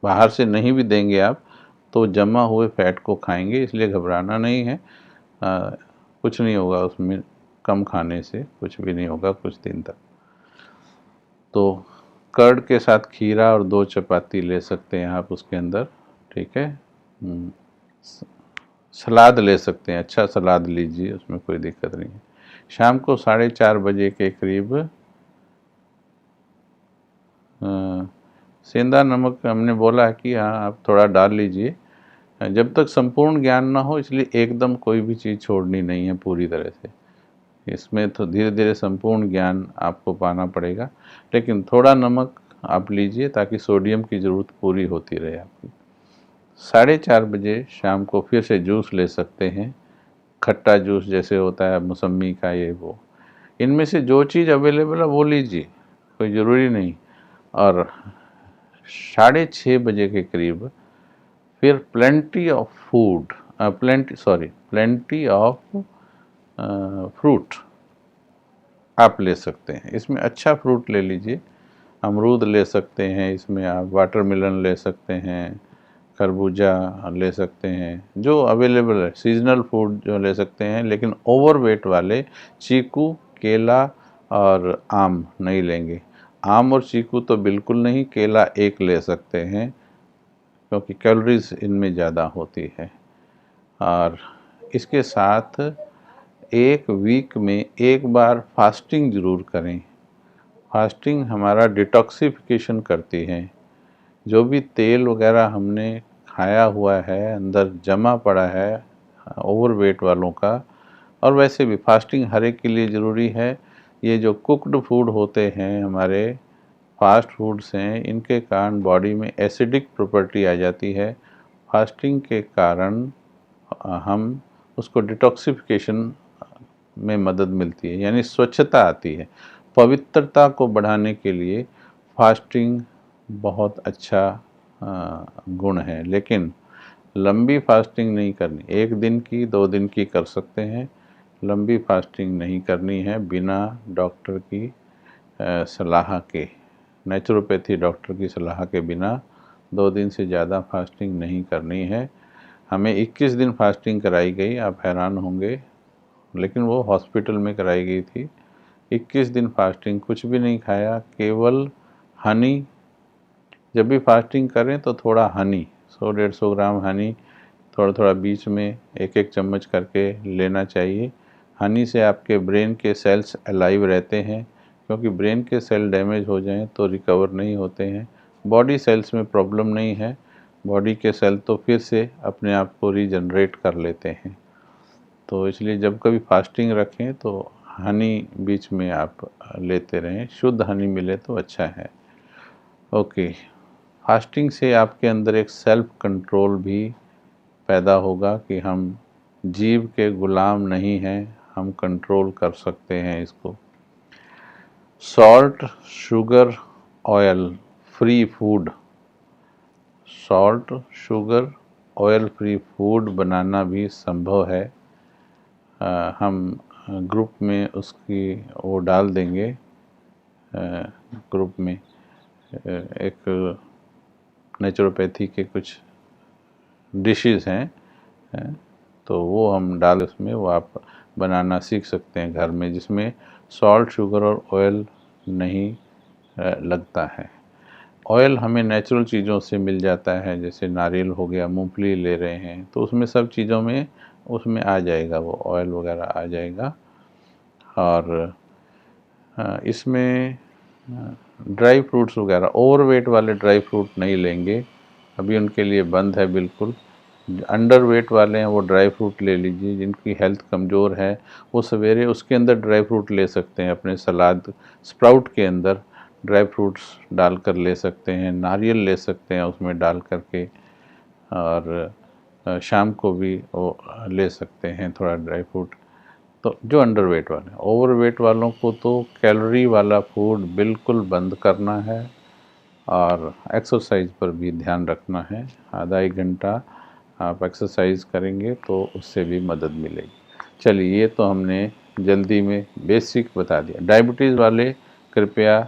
बाहर से नहीं भी देंगे आप तो जमा हुए फैट को खाएंगे, इसलिए घबराना नहीं है। कुछ नहीं होगा उसमें, कम खाने से कुछ भी नहीं होगा कुछ दिन तक। तो कर्ड के साथ खीरा और 2 चपाती ले सकते हैं आप उसके अंदर, ठीक है। सलाद ले सकते हैं, अच्छा सलाद लीजिए, उसमें कोई दिक्कत नहीं है। शाम को 4:30 बजे के करीब सेंधा नमक हमने बोला कि हाँ आप थोड़ा डाल लीजिए, जब तक संपूर्ण ज्ञान ना हो, इसलिए एकदम कोई भी चीज़ छोड़नी नहीं है पूरी तरह से। इसमें तो धीरे धीरे संपूर्ण ज्ञान आपको पाना पड़ेगा, लेकिन थोड़ा नमक आप लीजिए ताकि सोडियम की ज़रूरत पूरी होती रहे आपकी। 4:30 बजे शाम को फिर से जूस ले सकते हैं, खट्टा जूस जैसे होता है मौसम्मी का, ये वो, इनमें से जो चीज़ अवेलेबल है वो लीजिए, कोई ज़रूरी नहीं। और 6:30 बजे के करीब फिर plenty of food, plenty of fruit आप ले सकते हैं। इसमें अच्छा फ्रूट ले लीजिए, अमरूद ले सकते हैं, इसमें आप वाटरमेलन ले सकते हैं, खरबूजा ले सकते हैं, जो अवेलेबल है। सीजनल फूड जो ले सकते हैं, लेकिन ओवरवेट वाले चीकू, केला और आम नहीं लेंगे। आम और चीकू तो बिल्कुल नहीं, केला 1 ले सकते हैं क्योंकि कैलोरीज इनमें ज़्यादा होती है। और इसके साथ 1 वीक में 1 बार फास्टिंग ज़रूर करें। फास्टिंग हमारा डिटॉक्सिफिकेशन करती है। जो भी तेल वगैरह हमने खाया हुआ है, अंदर जमा पड़ा है ओवरवेट वालों का, और वैसे भी फास्टिंग हर एक के लिए ज़रूरी है। ये जो कुक्ड फूड होते हैं, हमारे फास्ट फूड्स हैं, इनके कारण बॉडी में एसिडिक प्रॉपर्टी आ जाती है। फास्टिंग के कारण हम उसको डिटॉक्सिफिकेशन में मदद मिलती है, यानी स्वच्छता आती है। पवित्रता को बढ़ाने के लिए फास्टिंग बहुत अच्छा गुण है, लेकिन लंबी फास्टिंग नहीं करनी। 1 दिन की 2 दिन की कर सकते हैं, लंबी फास्टिंग नहीं करनी है बिना डॉक्टर की सलाह के, नेचुरोपैथी डॉक्टर की सलाह के बिना 2 दिन से ज़्यादा फास्टिंग नहीं करनी है। हमें 21 दिन फास्टिंग कराई गई, आप हैरान होंगे, लेकिन वो हॉस्पिटल में कराई गई थी। 21 दिन फास्टिंग, कुछ भी नहीं खाया, केवल हनी। जब भी फास्टिंग करें तो थोड़ा हनी, 100-150 ग्राम हनी थोड़ा थोड़ा बीच में 1-1 चम्मच करके लेना चाहिए। हनी से आपके ब्रेन के सेल्स अलाइव रहते हैं, क्योंकि ब्रेन के सेल डैमेज हो जाएं तो रिकवर नहीं होते हैं। बॉडी सेल्स में प्रॉब्लम नहीं है, बॉडी के सेल तो फिर से अपने आप को रीजनरेट कर लेते हैं। तो इसलिए जब कभी फास्टिंग रखें तो हनी बीच में आप लेते रहें, शुद्ध हनी मिले तो अच्छा है। ओके, फास्टिंग से आपके अंदर एक सेल्फ कंट्रोल भी पैदा होगा कि हम जीव के गुलाम नहीं हैं, हम कंट्रोल कर सकते हैं इसको। Salt, sugar, oil free food, salt, sugar, oil free food बनाना भी संभव है। हम ग्रुप में उसकी वो डाल देंगे, ग्रुप में एक नेचुरोपैथी के कुछ डिशेस हैं, तो वो हम डाल उसमें, वो आप बनाना सीख सकते हैं घर में, जिसमें सॉल्ट, शुगर और ऑयल नहीं लगता है। ऑयल हमें नेचुरल चीज़ों से मिल जाता है, जैसे नारियल हो गया, मूंगफली ले रहे हैं तो उसमें सब चीज़ों में उसमें आ जाएगा, वो ऑयल वगैरह आ जाएगा। और इसमें ड्राई फ्रूट्स वगैरह, ओवरवेट वाले ड्राई फ्रूट नहीं लेंगे, अभी उनके लिए बंद है बिल्कुल। अंडर वेट वाले हैं वो ड्राई फ्रूट ले लीजिए, जिनकी हेल्थ कमज़ोर है वो सवेरे उसके अंदर ड्राई फ्रूट ले सकते हैं, अपने सलाद स्प्राउट के अंदर ड्राई फ्रूट्स डालकर ले सकते हैं, नारियल ले सकते हैं उसमें डाल करके, और शाम को भी वो ले सकते हैं थोड़ा ड्राई फ्रूट। तो जो अंडर वेट वाले, ओवर वेट वालों को तो कैलोरी वाला फूड बिल्कुल बंद करना है, और एक्सरसाइज पर भी ध्यान रखना है। आधा 1 घंटा आप एक्सरसाइज करेंगे तो उससे भी मदद मिलेगी। चलिए, ये तो हमने जल्दी में बेसिक बता दिया। डायबिटीज़ वाले कृपया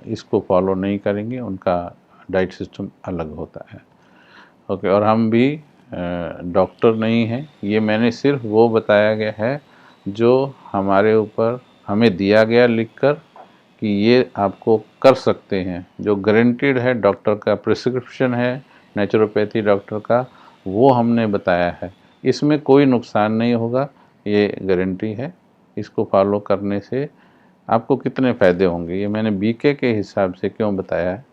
इसको फॉलो नहीं करेंगे, उनका डाइट सिस्टम अलग होता है। ओके, और हम भी डॉक्टर नहीं हैं, ये मैंने सिर्फ वो बताया गया है जो हमारे ऊपर हमें दिया गया लिखकर कि ये आपको कर सकते हैं, जो गारंटीड है, डॉक्टर का प्रिस्क्रिप्शन है नेचुरोपैथी डॉक्टर का, वो हमने बताया है। इसमें कोई नुकसान नहीं होगा, ये गारंटी है। इसको फॉलो करने से आपको कितने फ़ायदे होंगे ये मैंने बीके के हिसाब से क्यों बताया है।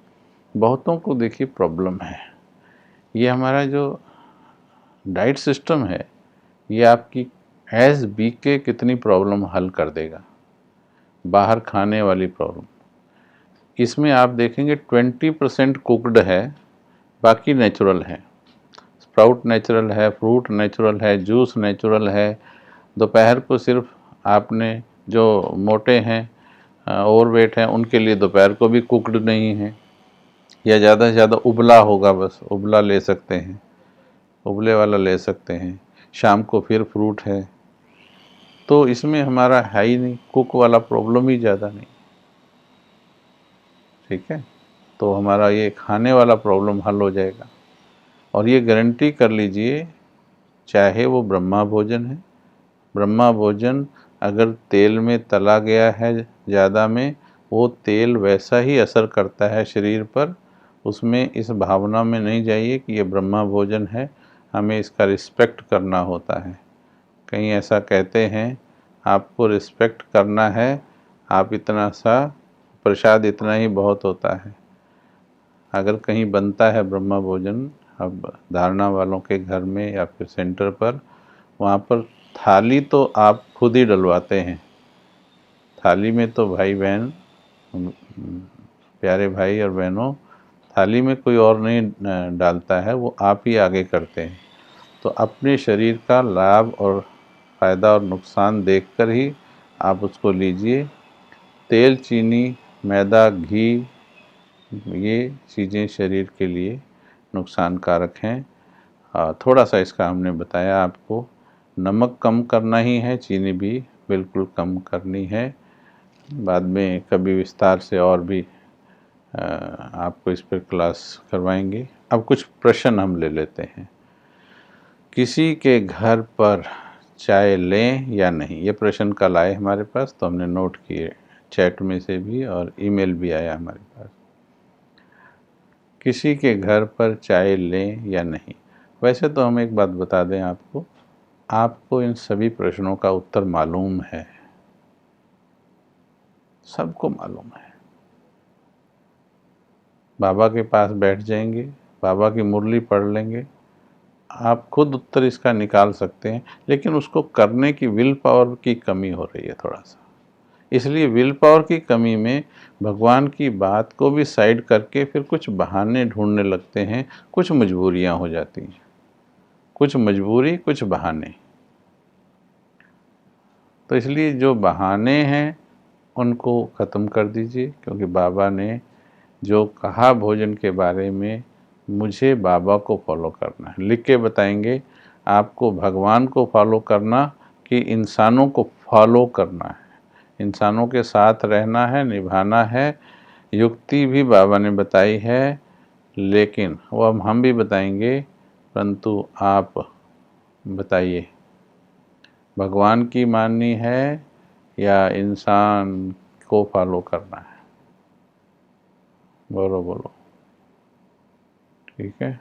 बहुतों को देखिए प्रॉब्लम है, ये हमारा जो डाइट सिस्टम है ये आपकी एज बीके कितनी प्रॉब्लम हल कर देगा, बाहर खाने वाली प्रॉब्लम। इसमें आप देखेंगे 20% कुक्ड है, बाकी नेचुरल है। स्प्राउट नेचुरल है, फ्रूट नेचुरल है, जूस नेचुरल है। दोपहर को सिर्फ आपने जो मोटे हैं, ओवरवेट हैं, उनके लिए दोपहर को भी कुक्ड नहीं है, या ज़्यादा से ज़्यादा उबला होगा, बस उबला ले सकते हैं, उबले वाला ले सकते हैं। शाम को फिर फ्रूट है, तो इसमें हमारा है ही नहीं, कुक वाला प्रॉब्लम ही ज़्यादा नहीं। ठीक है, तो हमारा ये खाने वाला प्रॉब्लम हल हो जाएगा। और ये गारंटी कर लीजिए, चाहे वो ब्रह्मा भोजन है, ब्रह्मा भोजन अगर तेल में तला गया है ज़्यादा में, वो तेल वैसा ही असर करता है शरीर पर। उसमें इस भावना में नहीं जाइए कि ये ब्रह्मा भोजन है, हमें इसका रिस्पेक्ट करना होता है। कहीं ऐसा कहते हैं, आपको रिस्पेक्ट करना है, आप इतना सा प्रसाद इतना ही बहुत होता है। अगर कहीं बनता है ब्रह्मा भोजन, अब धारणा वालों के घर में या फिर सेंटर पर, वहाँ पर थाली तो आप खुद ही डलवाते हैं। थाली में तो भाई बहन, प्यारे भाई और बहनों, थाली में कोई और नहीं डालता है, वो आप ही आगे करते हैं। तो अपने शरीर का लाभ और फ़ायदा और नुकसान देखकर ही आप उसको लीजिए। तेल, चीनी, मैदा, घी, ये चीज़ें शरीर के लिए नुकसानकारक हैं। थोड़ा सा इसका हमने बताया आपको। नमक कम करना ही है, चीनी भी बिल्कुल कम करनी है। बाद में कभी विस्तार से और भी आपको इस पर क्लास करवाएंगे। अब कुछ प्रश्न हम ले लेते हैं। किसी के घर पर चाय लें या नहीं, ये प्रश्न कल आए हमारे पास, तो हमने नोट किए, चैट में से भी और ईमेल भी आया हमारे पास। किसी के घर पर चाय लें या नहीं। वैसे तो हम एक बात बता दें आपको, आपको इन सभी प्रश्नों का उत्तर मालूम है, सबको मालूम है। बाबा के पास बैठ जाएंगे, बाबा की मुरली पढ़ लेंगे, आप खुद उत्तर इसका निकाल सकते हैं। लेकिन उसको करने की विल पावर की कमी हो रही है थोड़ा सा। इसलिए विल पावर की कमी में भगवान की बात को भी साइड करके फिर कुछ बहाने ढूंढने लगते हैं, कुछ मजबूरियां हो जाती हैं, कुछ मजबूरी, कुछ बहाने। तो इसलिए जो बहाने हैं उनको ख़त्म कर दीजिए, क्योंकि बाबा ने जो कहा भोजन के बारे में, मुझे बाबा को फॉलो करना है। लिख के बताएंगे आपको भगवान को फॉलो करना कि इंसानों को फॉलो करना है, इंसानों के साथ रहना है, निभाना है। युक्ति भी बाबा ने बताई है, लेकिन वो हम भी बताएंगे, परंतु आप बताइए भगवान की माननी है या इंसान को फॉलो करना है? बोलो बोलो। ठीक है।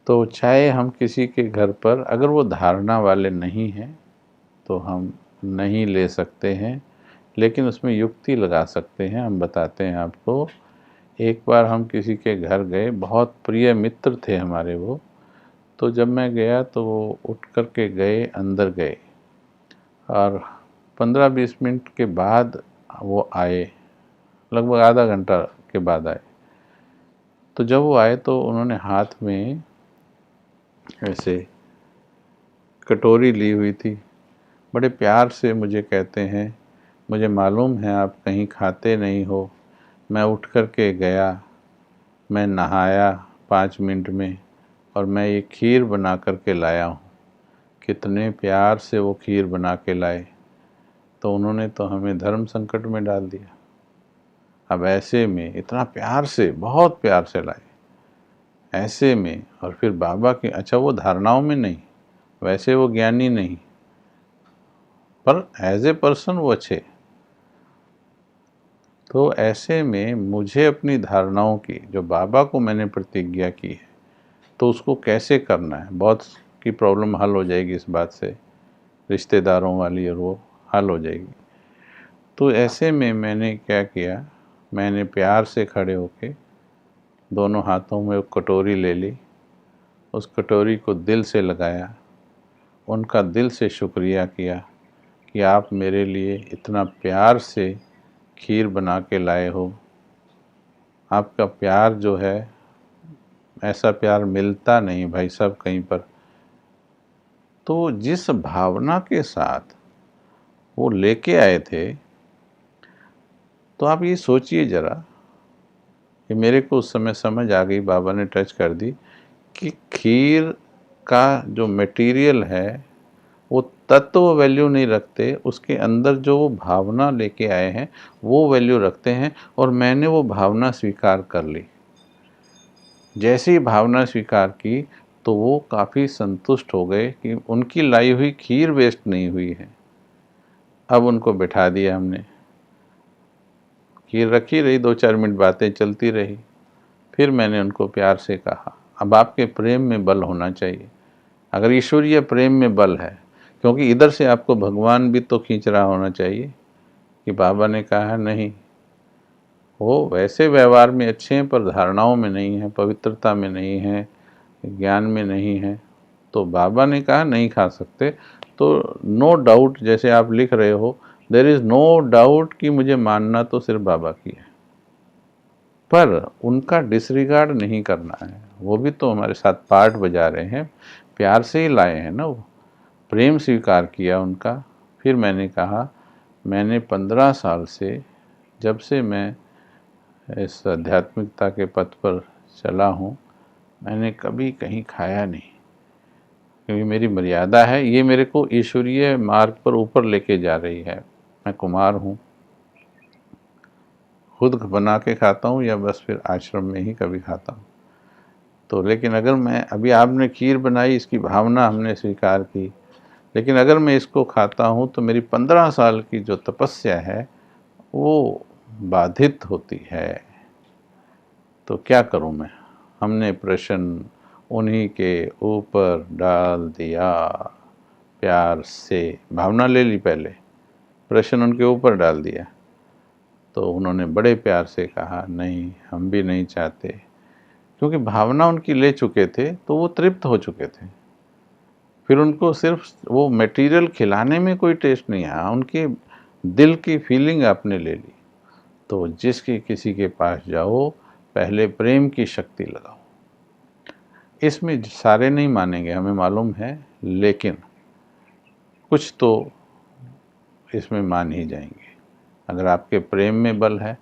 तो चाहे हम किसी के घर पर, अगर वो धारणा वाले नहीं हैं तो हम नहीं ले सकते हैं, लेकिन उसमें युक्ति लगा सकते हैं। हम बताते हैं आपको। एक बार हम किसी के घर गए, बहुत प्रिय मित्र थे हमारे वो। तो जब मैं गया तो वो उठ कर के गए, अंदर गए, और 15-20 मिनट के बाद वो आए, लगभग आधा घंटा के बाद आए। तो जब वो आए तो उन्होंने हाथ में ऐसे कटोरी ली हुई थी, बड़े प्यार से मुझे कहते हैं, मुझे मालूम है आप कहीं खाते नहीं हो, मैं उठ कर के गया, मैं नहाया 5 मिनट में और मैं ये खीर बना कर के लाया हूँ। कितने प्यार से वो खीर बना के लाए। तो उन्होंने तो हमें धर्म संकट में डाल दिया। अब ऐसे में इतना प्यार से, बहुत प्यार से लाए, ऐसे में, और फिर बाबा की, अच्छा वो धारणाओं में नहीं, वैसे वो ज्ञानी नहीं, पर एज ए पर्सन वो अच्छे। तो ऐसे में मुझे अपनी धारणाओं की, जो बाबा को मैंने प्रतिज्ञा की है, तो उसको कैसे करना है, बहुत की प्रॉब्लम हल हो जाएगी इस बात से, रिश्तेदारों वाली, और वो हल हो जाएगी। तो ऐसे में मैंने क्या किया, मैंने प्यार से खड़े होके दोनों हाथों में एक कटोरी ले ली, उस कटोरी को दिल से लगाया, उनका दिल से शुक्रिया किया कि आप मेरे लिए इतना प्यार से खीर बना के लाए हो। आपका प्यार जो है, ऐसा प्यार मिलता नहीं भाई साहब कहीं पर। तो जिस भावना के साथ वो लेके आए थे, तो आप ये सोचिए ज़रा, कि मेरे को उस समय समझ आ गई, बाबा ने टच कर दी कि खीर का जो मटेरियल है वो तत्व वैल्यू नहीं रखते, उसके अंदर जो वो भावना लेके आए हैं वो वैल्यू रखते हैं। और मैंने वो भावना स्वीकार कर ली। जैसे ही भावना स्वीकार की तो वो काफ़ी संतुष्ट हो गए कि उनकी लाई हुई खीर वेस्ट नहीं हुई है। अब उनको बिठा दिया हमने, खीर रखी रही, 2-4 मिनट बातें चलती रही। फिर मैंने उनको प्यार से कहा, अब आपके प्रेम में बल होना चाहिए। अगर ईश्वरीय प्रेम में बल है, क्योंकि इधर से आपको भगवान भी तो खींच रहा होना चाहिए कि बाबा ने कहा नहीं, वो वैसे व्यवहार में अच्छे हैं पर धारणाओं में नहीं है, पवित्रता में नहीं है, ज्ञान में नहीं है। तो बाबा ने कहा नहीं खा सकते, तो नो डाउट, जैसे आप लिख रहे हो, देयर इज़ नो डाउट कि मुझे मानना तो सिर्फ बाबा की है, पर उनका डिसरिगार्ड नहीं करना है, वो भी तो हमारे साथ पार्ट बजा रहे हैं, प्यार से ही लाए हैं ना, वो प्रेम स्वीकार किया उनका। फिर मैंने कहा, मैंने 15 साल से, जब से मैं इस आध्यात्मिकता के पथ पर चला हूँ, मैंने कभी कहीं खाया नहीं, क्योंकि मेरी मर्यादा है, ये मेरे को ईश्वरीय मार्ग पर ऊपर लेके जा रही है। मैं कुमार हूँ, खुद बना के खाता हूँ या बस फिर आश्रम में ही कभी खाता हूँ। तो लेकिन अगर मैं, अभी आपने खीर बनाई, इसकी भावना हमने स्वीकार की, लेकिन अगर मैं इसको खाता हूँ तो मेरी 15 साल की जो तपस्या है वो बाधित होती है। तो क्या करूँ मैं? हमने प्रश्न उन्हीं के ऊपर डाल दिया, प्यार से भावना ले ली, पहले प्रश्न उनके ऊपर डाल दिया। तो उन्होंने बड़े प्यार से कहा, नहीं हम भी नहीं चाहते, क्योंकि भावना उनकी ले चुके थे तो वो तृप्त हो चुके थे। फिर उनको सिर्फ वो मटेरियल खिलाने में कोई टेस्ट नहीं आया, उनके दिल की फीलिंग आपने ले ली। तो जिसके किसी के पास जाओ, पहले प्रेम की शक्ति लगाओ। इसमें सारे नहीं मानेंगे, हमें मालूम है, लेकिन कुछ तो इसमें मान ही जाएंगे अगर आपके प्रेम में बल है।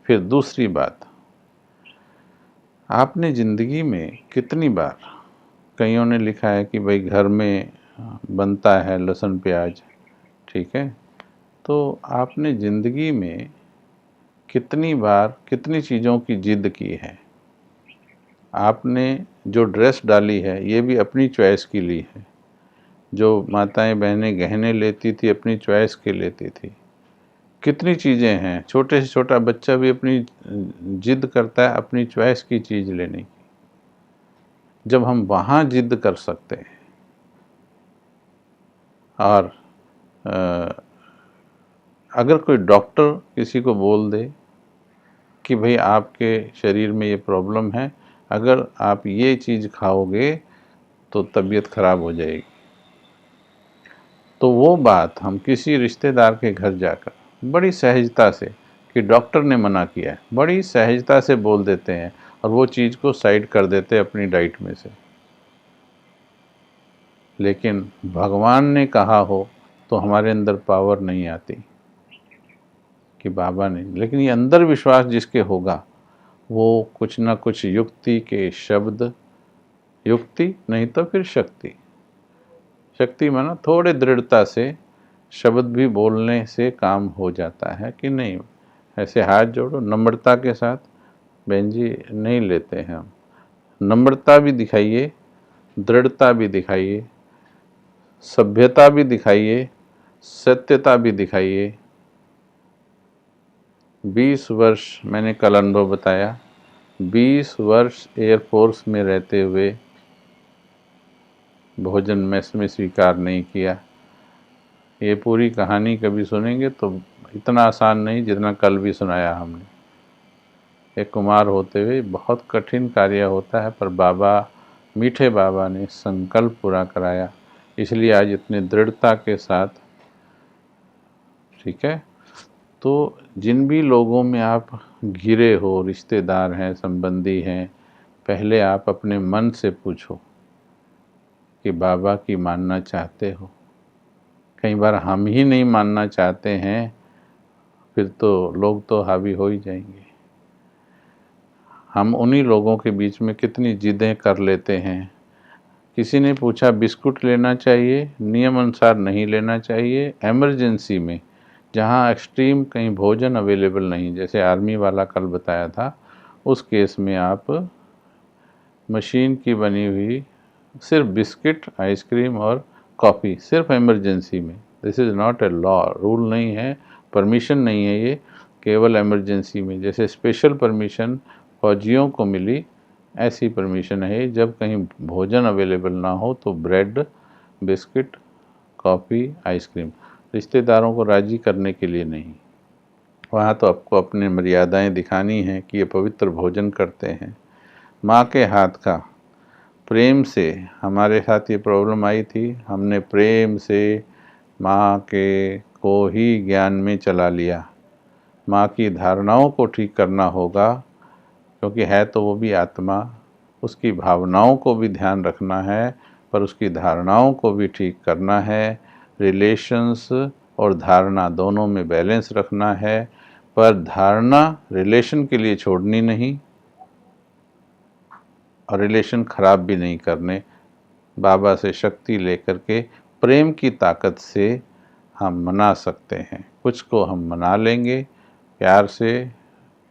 फिर दूसरी बात, आपने ज़िंदगी में कितनी बार, कईयों ने लिखा है कि भाई घर में बनता है लहसुन प्याज, ठीक है, तो आपने ज़िंदगी में कितनी बार कितनी चीज़ों की जिद की है? आपने जो ड्रेस डाली है ये भी अपनी चॉइस की ली है। जो माताएं बहनें गहने लेती थी अपनी चॉइस के लेती थी। कितनी चीज़ें हैं, छोटे से छोटा बच्चा भी अपनी जिद करता है अपनी चॉइस की चीज़ लेने की। जब हम वहाँ जिद कर सकते हैं और अगर कोई डॉक्टर किसी को बोल दे कि भाई आपके शरीर में ये प्रॉब्लम है, अगर आप ये चीज़ खाओगे तो तबीयत खराब हो जाएगी, तो वो बात हम किसी रिश्तेदार के घर जाकर बड़ी सहजता से, कि डॉक्टर ने मना किया है, बड़ी सहजता से बोल देते हैं और वो चीज़ को साइड कर देते हैं अपनी डाइट में से। लेकिन भगवान ने कहा हो तो हमारे अंदर पावर नहीं आती कि बाबा ने, लेकिन ये अंदर विश्वास जिसके होगा वो कुछ ना कुछ युक्ति के शब्द, युक्ति नहीं तो फिर शक्ति, शक्ति माना थोड़े दृढ़ता से शब्द भी बोलने से काम हो जाता है कि नहीं। ऐसे हाथ जोड़ो नम्रता के साथ, बहन जी नहीं लेते हैं हम, नम्रता भी दिखाइए, दृढ़ता भी दिखाइए, सभ्यता भी दिखाइए, सत्यता भी दिखाइए। 20 वर्ष मैंने कल अनुभव बताया, 20 वर्ष एयरफोर्स में रहते हुए भोजन मेस में स्वीकार नहीं किया। ये पूरी कहानी कभी सुनेंगे तो इतना आसान नहीं जितना कल भी सुनाया हमने। एक कुमार होते हुए बहुत कठिन कार्य होता है, पर बाबा, मीठे बाबा ने संकल्प पूरा कराया, इसलिए आज इतने दृढ़ता के साथ, ठीक है। तो जिन भी लोगों में आप घिरे हो, रिश्तेदार हैं, संबंधी हैं, पहले आप अपने मन से पूछो कि बाबा की मानना चाहते हो। कई बार हम ही नहीं मानना चाहते हैं, फिर तो लोग तो हावी हो ही जाएंगे। हम उन्हीं लोगों के बीच में कितनी जिदें कर लेते हैं। किसी ने पूछा बिस्कुट लेना चाहिए, नियम अनुसार नहीं लेना चाहिए। इमरजेंसी में जहाँ एक्सट्रीम कहीं भोजन अवेलेबल नहीं, जैसे आर्मी वाला कल बताया था, उस केस में आप मशीन की बनी हुई सिर्फ बिस्किट, आइसक्रीम और कॉफ़ी, सिर्फ इमरजेंसी में। This is not a law, rule नहीं है, परमिशन नहीं है ये, केवल इमरजेंसी में। जैसे स्पेशल परमिशन फौजियों को मिली, ऐसी परमिशन है जब कहीं भोजन अवेलेबल ना हो तो ब्रेड, बिस्किट, कॉफ़ी, आइसक्रीम, रिश्तेदारों को राज़ी करने के लिए नहीं। वहाँ तो आपको अपनी मर्यादाएं दिखानी हैं कि ये पवित्र भोजन करते हैं। माँ के हाथ का, प्रेम से, हमारे साथ ये प्रॉब्लम आई थी, हमने प्रेम से माँ के को ही ज्ञान में चला लिया। माँ की धारणाओं को ठीक करना होगा, क्योंकि है तो वो भी आत्मा, उसकी भावनाओं को भी ध्यान रखना है, पर उसकी धारणाओं को भी ठीक करना है। रिलेशंस और धारणा दोनों में बैलेंस रखना है, पर धारणा रिलेशन के लिए छोड़नी नहीं और रिलेशन खराब भी नहीं करने। बाबा से शक्ति लेकर के प्रेम की ताकत से हम मना सकते हैं। कुछ को हम मना लेंगे प्यार से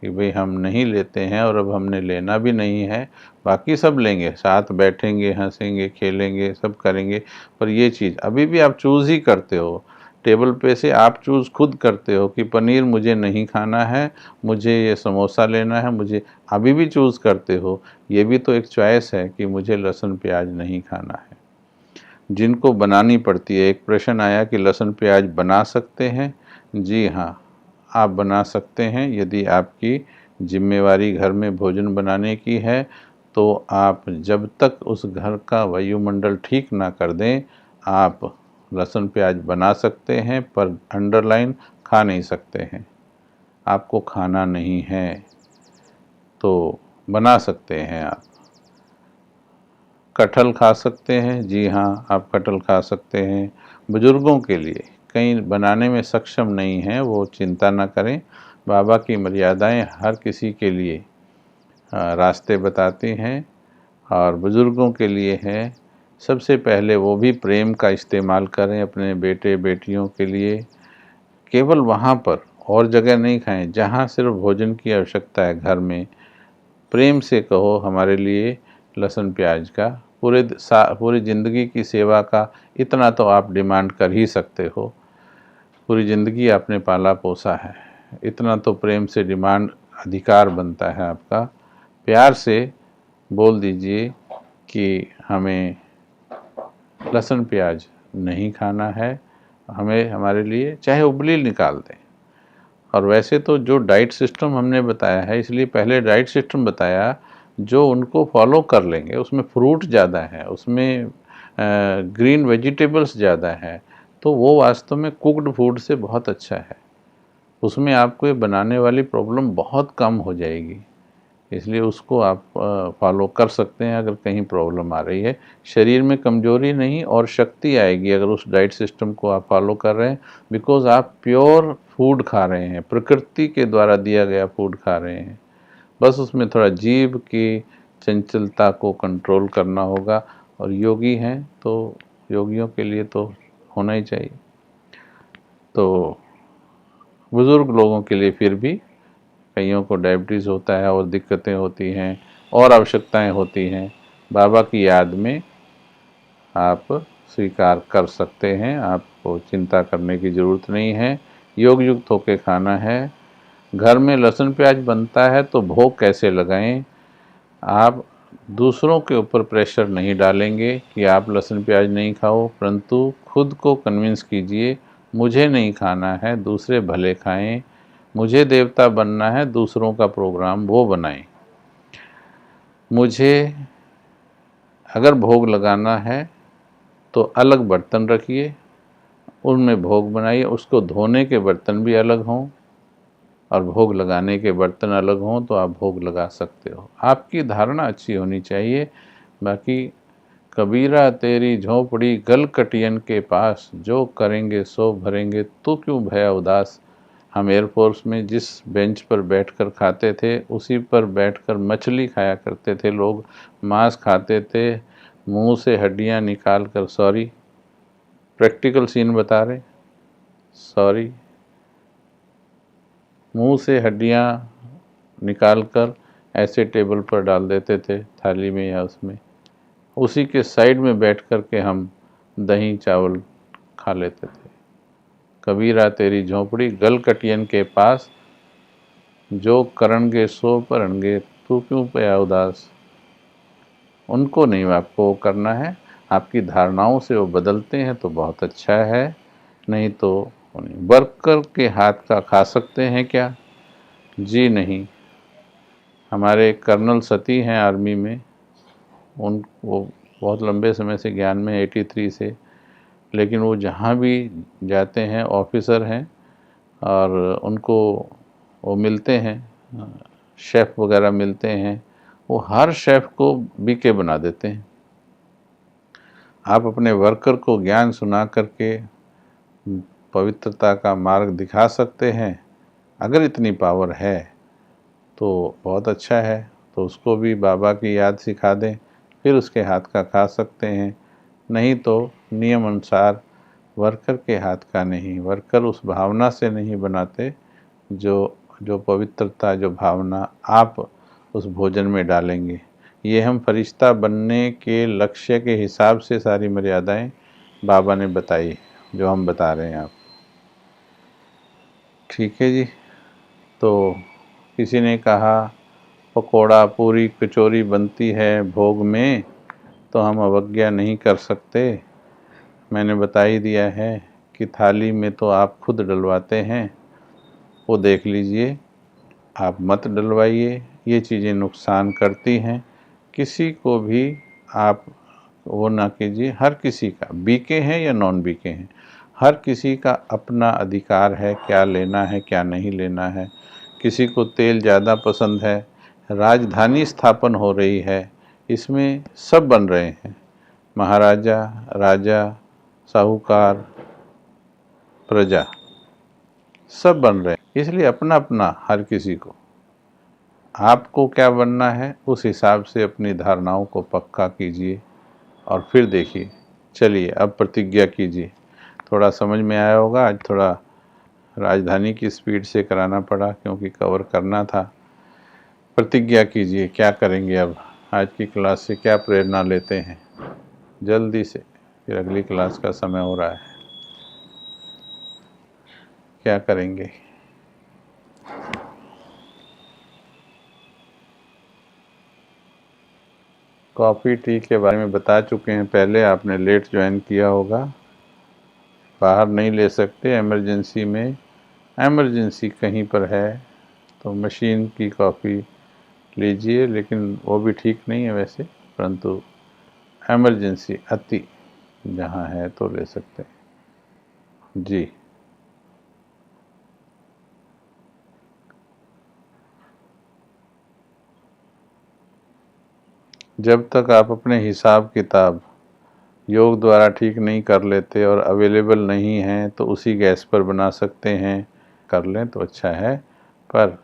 कि भाई हम नहीं लेते हैं और अब हमने लेना भी नहीं है, बाकी सब लेंगे, साथ बैठेंगे, हंसेंगे, खेलेंगे, सब करेंगे। पर ये चीज़ अभी भी आप चूज़ ही करते हो, टेबल पे से आप चूज़ खुद करते हो कि पनीर मुझे नहीं खाना है, मुझे ये समोसा लेना है, मुझे अभी भी चूज़ करते हो। ये भी तो एक चॉइस है कि मुझे लहसुन प्याज नहीं खाना है। जिनको बनानी पड़ती है, एक प्रश्न आया कि लहसुन प्याज बना सकते हैं? जी हाँ, आप बना सकते हैं। यदि आपकी जिम्मेवारी घर में भोजन बनाने की है तो आप जब तक उस घर का वायुमंडल ठीक ना कर दें, आप लहसुन प्याज बना सकते हैं, पर अंडरलाइन खा नहीं सकते हैं। आपको खाना नहीं है तो बना सकते हैं आप। कटहल खा सकते हैं? जी हाँ, आप कटहल खा सकते हैं। बुजुर्गों के लिए कहीं बनाने में सक्षम नहीं हैं, वो चिंता ना करें। बाबा की मर्यादाएं हर किसी के लिए रास्ते बताती हैं और बुजुर्गों के लिए है। सबसे पहले वो भी प्रेम का इस्तेमाल करें अपने बेटे बेटियों के लिए। केवल वहाँ पर, और जगह नहीं खाएं, जहाँ सिर्फ भोजन की आवश्यकता है घर में। प्रेम से कहो हमारे लिए लहसुन प्याज का, पूरी ज़िंदगी की सेवा का इतना तो आप डिमांड कर ही सकते हो। पूरी ज़िंदगी आपने पाला पोसा है, इतना तो प्रेम से डिमांड अधिकार बनता है आपका। प्यार से बोल दीजिए कि हमें लहसुन प्याज नहीं खाना है, हमें हमारे लिए चाहे उबली निकाल दें। और वैसे तो जो डाइट सिस्टम हमने बताया है, इसलिए पहले डाइट सिस्टम बताया जो उनको फॉलो कर लेंगे। उसमें फ्रूट ज़्यादा है, उसमें ग्रीन वेजिटेबल्स ज़्यादा है, तो वो वास्तव में कुक्ड फूड से बहुत अच्छा है। उसमें आपको ये बनाने वाली प्रॉब्लम बहुत कम हो जाएगी, इसलिए उसको आप फॉलो कर सकते हैं अगर कहीं प्रॉब्लम आ रही है। शरीर में कमजोरी नहीं और शक्ति आएगी अगर उस डाइट सिस्टम को आप फॉलो कर रहे हैं, बिकॉज आप प्योर फूड खा रहे हैं, प्रकृति के द्वारा दिया गया फूड खा रहे हैं। बस उसमें थोड़ा जीभ की चंचलता को कंट्रोल करना होगा, और योगी हैं तो योगियों के लिए तो होना ही चाहिए। तो बुज़ुर्ग लोगों के लिए फिर भी, कईयों को डायबिटीज़ होता है और दिक्कतें होती हैं और आवश्यकताएं होती हैं, बाबा की याद में आप स्वीकार कर सकते हैं। आपको चिंता करने की ज़रूरत नहीं है। योग युक्त होकर खाना है। घर में लहसुन प्याज बनता है तो भोग कैसे लगाएं? आप दूसरों के ऊपर प्रेशर नहीं डालेंगे कि आप लहसुन प्याज नहीं खाओ, परंतु खुद को कन्विंस कीजिए मुझे नहीं खाना है, दूसरे भले खाएं। मुझे देवता बनना है, दूसरों का प्रोग्राम वो बनाएं। मुझे अगर भोग लगाना है तो अलग बर्तन रखिए, उनमें भोग बनाइए। उसको धोने के बर्तन भी अलग हों और भोग लगाने के बर्तन अलग हों तो आप भोग लगा सकते हो। आपकी धारणा अच्छी होनी चाहिए। बाकी कबीरा तेरी झोंपड़ी गल कटियन के पास, जो करेंगे सो भरेंगे, तू क्यों भया उदास। हम एयरफोर्स में जिस बेंच पर बैठकर खाते थे उसी पर बैठकर मछली खाया करते थे लोग, मांस खाते थे, मुंह से हड्डियां निकाल कर। सॉरी, प्रैक्टिकल सीन बता रहे, सॉरी, मुंह से हड्डियां निकाल कर ऐसे टेबल पर डाल देते थे थाली में या उसमें, उसी के साइड में बैठ कर के हम दही चावल खा लेते थे। कबीरा तेरी झोंपड़ी गल कटियन के पास, जो करनगे सो भरनगे, तू क्यों पया उदास। उनको नहीं आपको करना है। आपकी धारणाओं से वो बदलते हैं तो बहुत अच्छा है, नहीं तो नहीं। वर्कर के हाथ का खा सकते हैं क्या? जी नहीं। हमारे कर्नल सती हैं आर्मी में, वो बहुत लंबे समय से ज्ञान में 83 से, लेकिन वो जहाँ भी जाते हैं ऑफिसर हैं और उनको वो मिलते हैं, शेफ़ वगैरह मिलते हैं, वो हर शेफ़ को बीके बना देते हैं। आप अपने वर्कर को ज्ञान सुना करके पवित्रता का मार्ग दिखा सकते हैं, अगर इतनी पावर है तो बहुत अच्छा है। तो उसको भी बाबा की याद सिखा दें, फिर उसके हाथ का खा सकते हैं। नहीं तो नियम अनुसार वर्कर के हाथ का नहीं, वर्कर उस भावना से नहीं बनाते जो पवित्रता, जो भावना आप उस भोजन में डालेंगे। ये हम फरिश्ता बनने के लक्ष्य के हिसाब से सारी मर्यादाएं बाबा ने बताई, जो हम बता रहे हैं आपको। ठीक है जी। तो किसी ने कहा पकोड़ा पूरी कचौरी बनती है भोग में, तो हम अवज्ञा नहीं कर सकते। मैंने बता ही दिया है कि थाली में तो आप खुद डलवाते हैं, वो देख लीजिए, आप मत डलवाइए। ये चीज़ें नुकसान करती हैं, किसी को भी आप वो ना कीजिए। हर किसी का, बीके हैं या नॉन बीके हैं, हर किसी का अपना अधिकार है क्या लेना है क्या नहीं लेना है। किसी को तेल ज़्यादा पसंद है, राजधानी स्थापन हो रही है, इसमें सब बन रहे हैं, महाराजा, राजा, साहूकार, प्रजा, सब बन रहे हैं। इसलिए अपना अपना हर किसी को, आपको क्या बनना है उस हिसाब से अपनी धारणाओं को पक्का कीजिए और फिर देखिए। चलिए अब प्रतिज्ञा कीजिए। थोड़ा समझ में आया होगा, आज थोड़ा राजधानी की स्पीड से कराना पड़ा क्योंकि कवर करना था। प्रतिज्ञा कीजिए, क्या करेंगे अब, आज की क्लास से क्या प्रेरणा लेते हैं, जल्दी से, फिर अगली क्लास का समय हो रहा है। क्या करेंगे? कॉफ़ी टी के बारे में बता चुके हैं पहले, आपने लेट ज्वाइन किया होगा। बाहर नहीं ले सकते, इमरजेंसी में, इमरजेंसी कहीं पर है तो मशीन की कॉफ़ी लीजिए, लेकिन वो भी ठीक नहीं है वैसे, परंतु इमरजेंसी अति जहाँ है तो ले सकते हैं जी। जब तक आप अपने हिसाब किताब योग द्वारा ठीक नहीं कर लेते और अवेलेबल नहीं हैं तो उसी गैस पर बना सकते हैं, कर लें तो अच्छा है। पर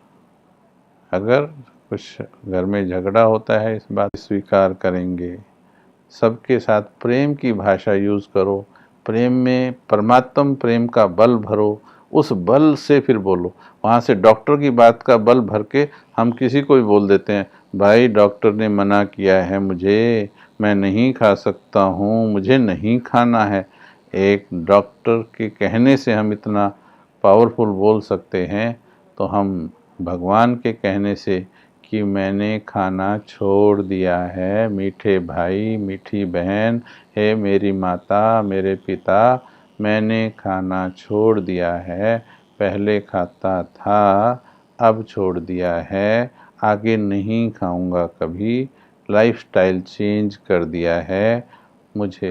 अगर कुछ घर में झगड़ा होता है, इस बात स्वीकार करेंगे, सबके साथ प्रेम की भाषा यूज़ करो, प्रेम में परमात्म प्रेम का बल भरो, उस बल से फिर बोलो। वहाँ से डॉक्टर की बात का बल भर के हम किसी को भी बोल देते हैं, भाई डॉक्टर ने मना किया है मुझे, मैं नहीं खा सकता हूँ, मुझे नहीं खाना है। एक डॉक्टर के कहने से हम इतना पावरफुल बोल सकते हैं, तो हम भगवान के कहने से कि मैंने खाना छोड़ दिया है, मीठे भाई, मीठी बहन, हे मेरी माता, मेरे पिता, मैंने खाना छोड़ दिया है, पहले खाता था, अब छोड़ दिया है, आगे नहीं खाऊंगा कभी, लाइफस्टाइल चेंज कर दिया है, मुझे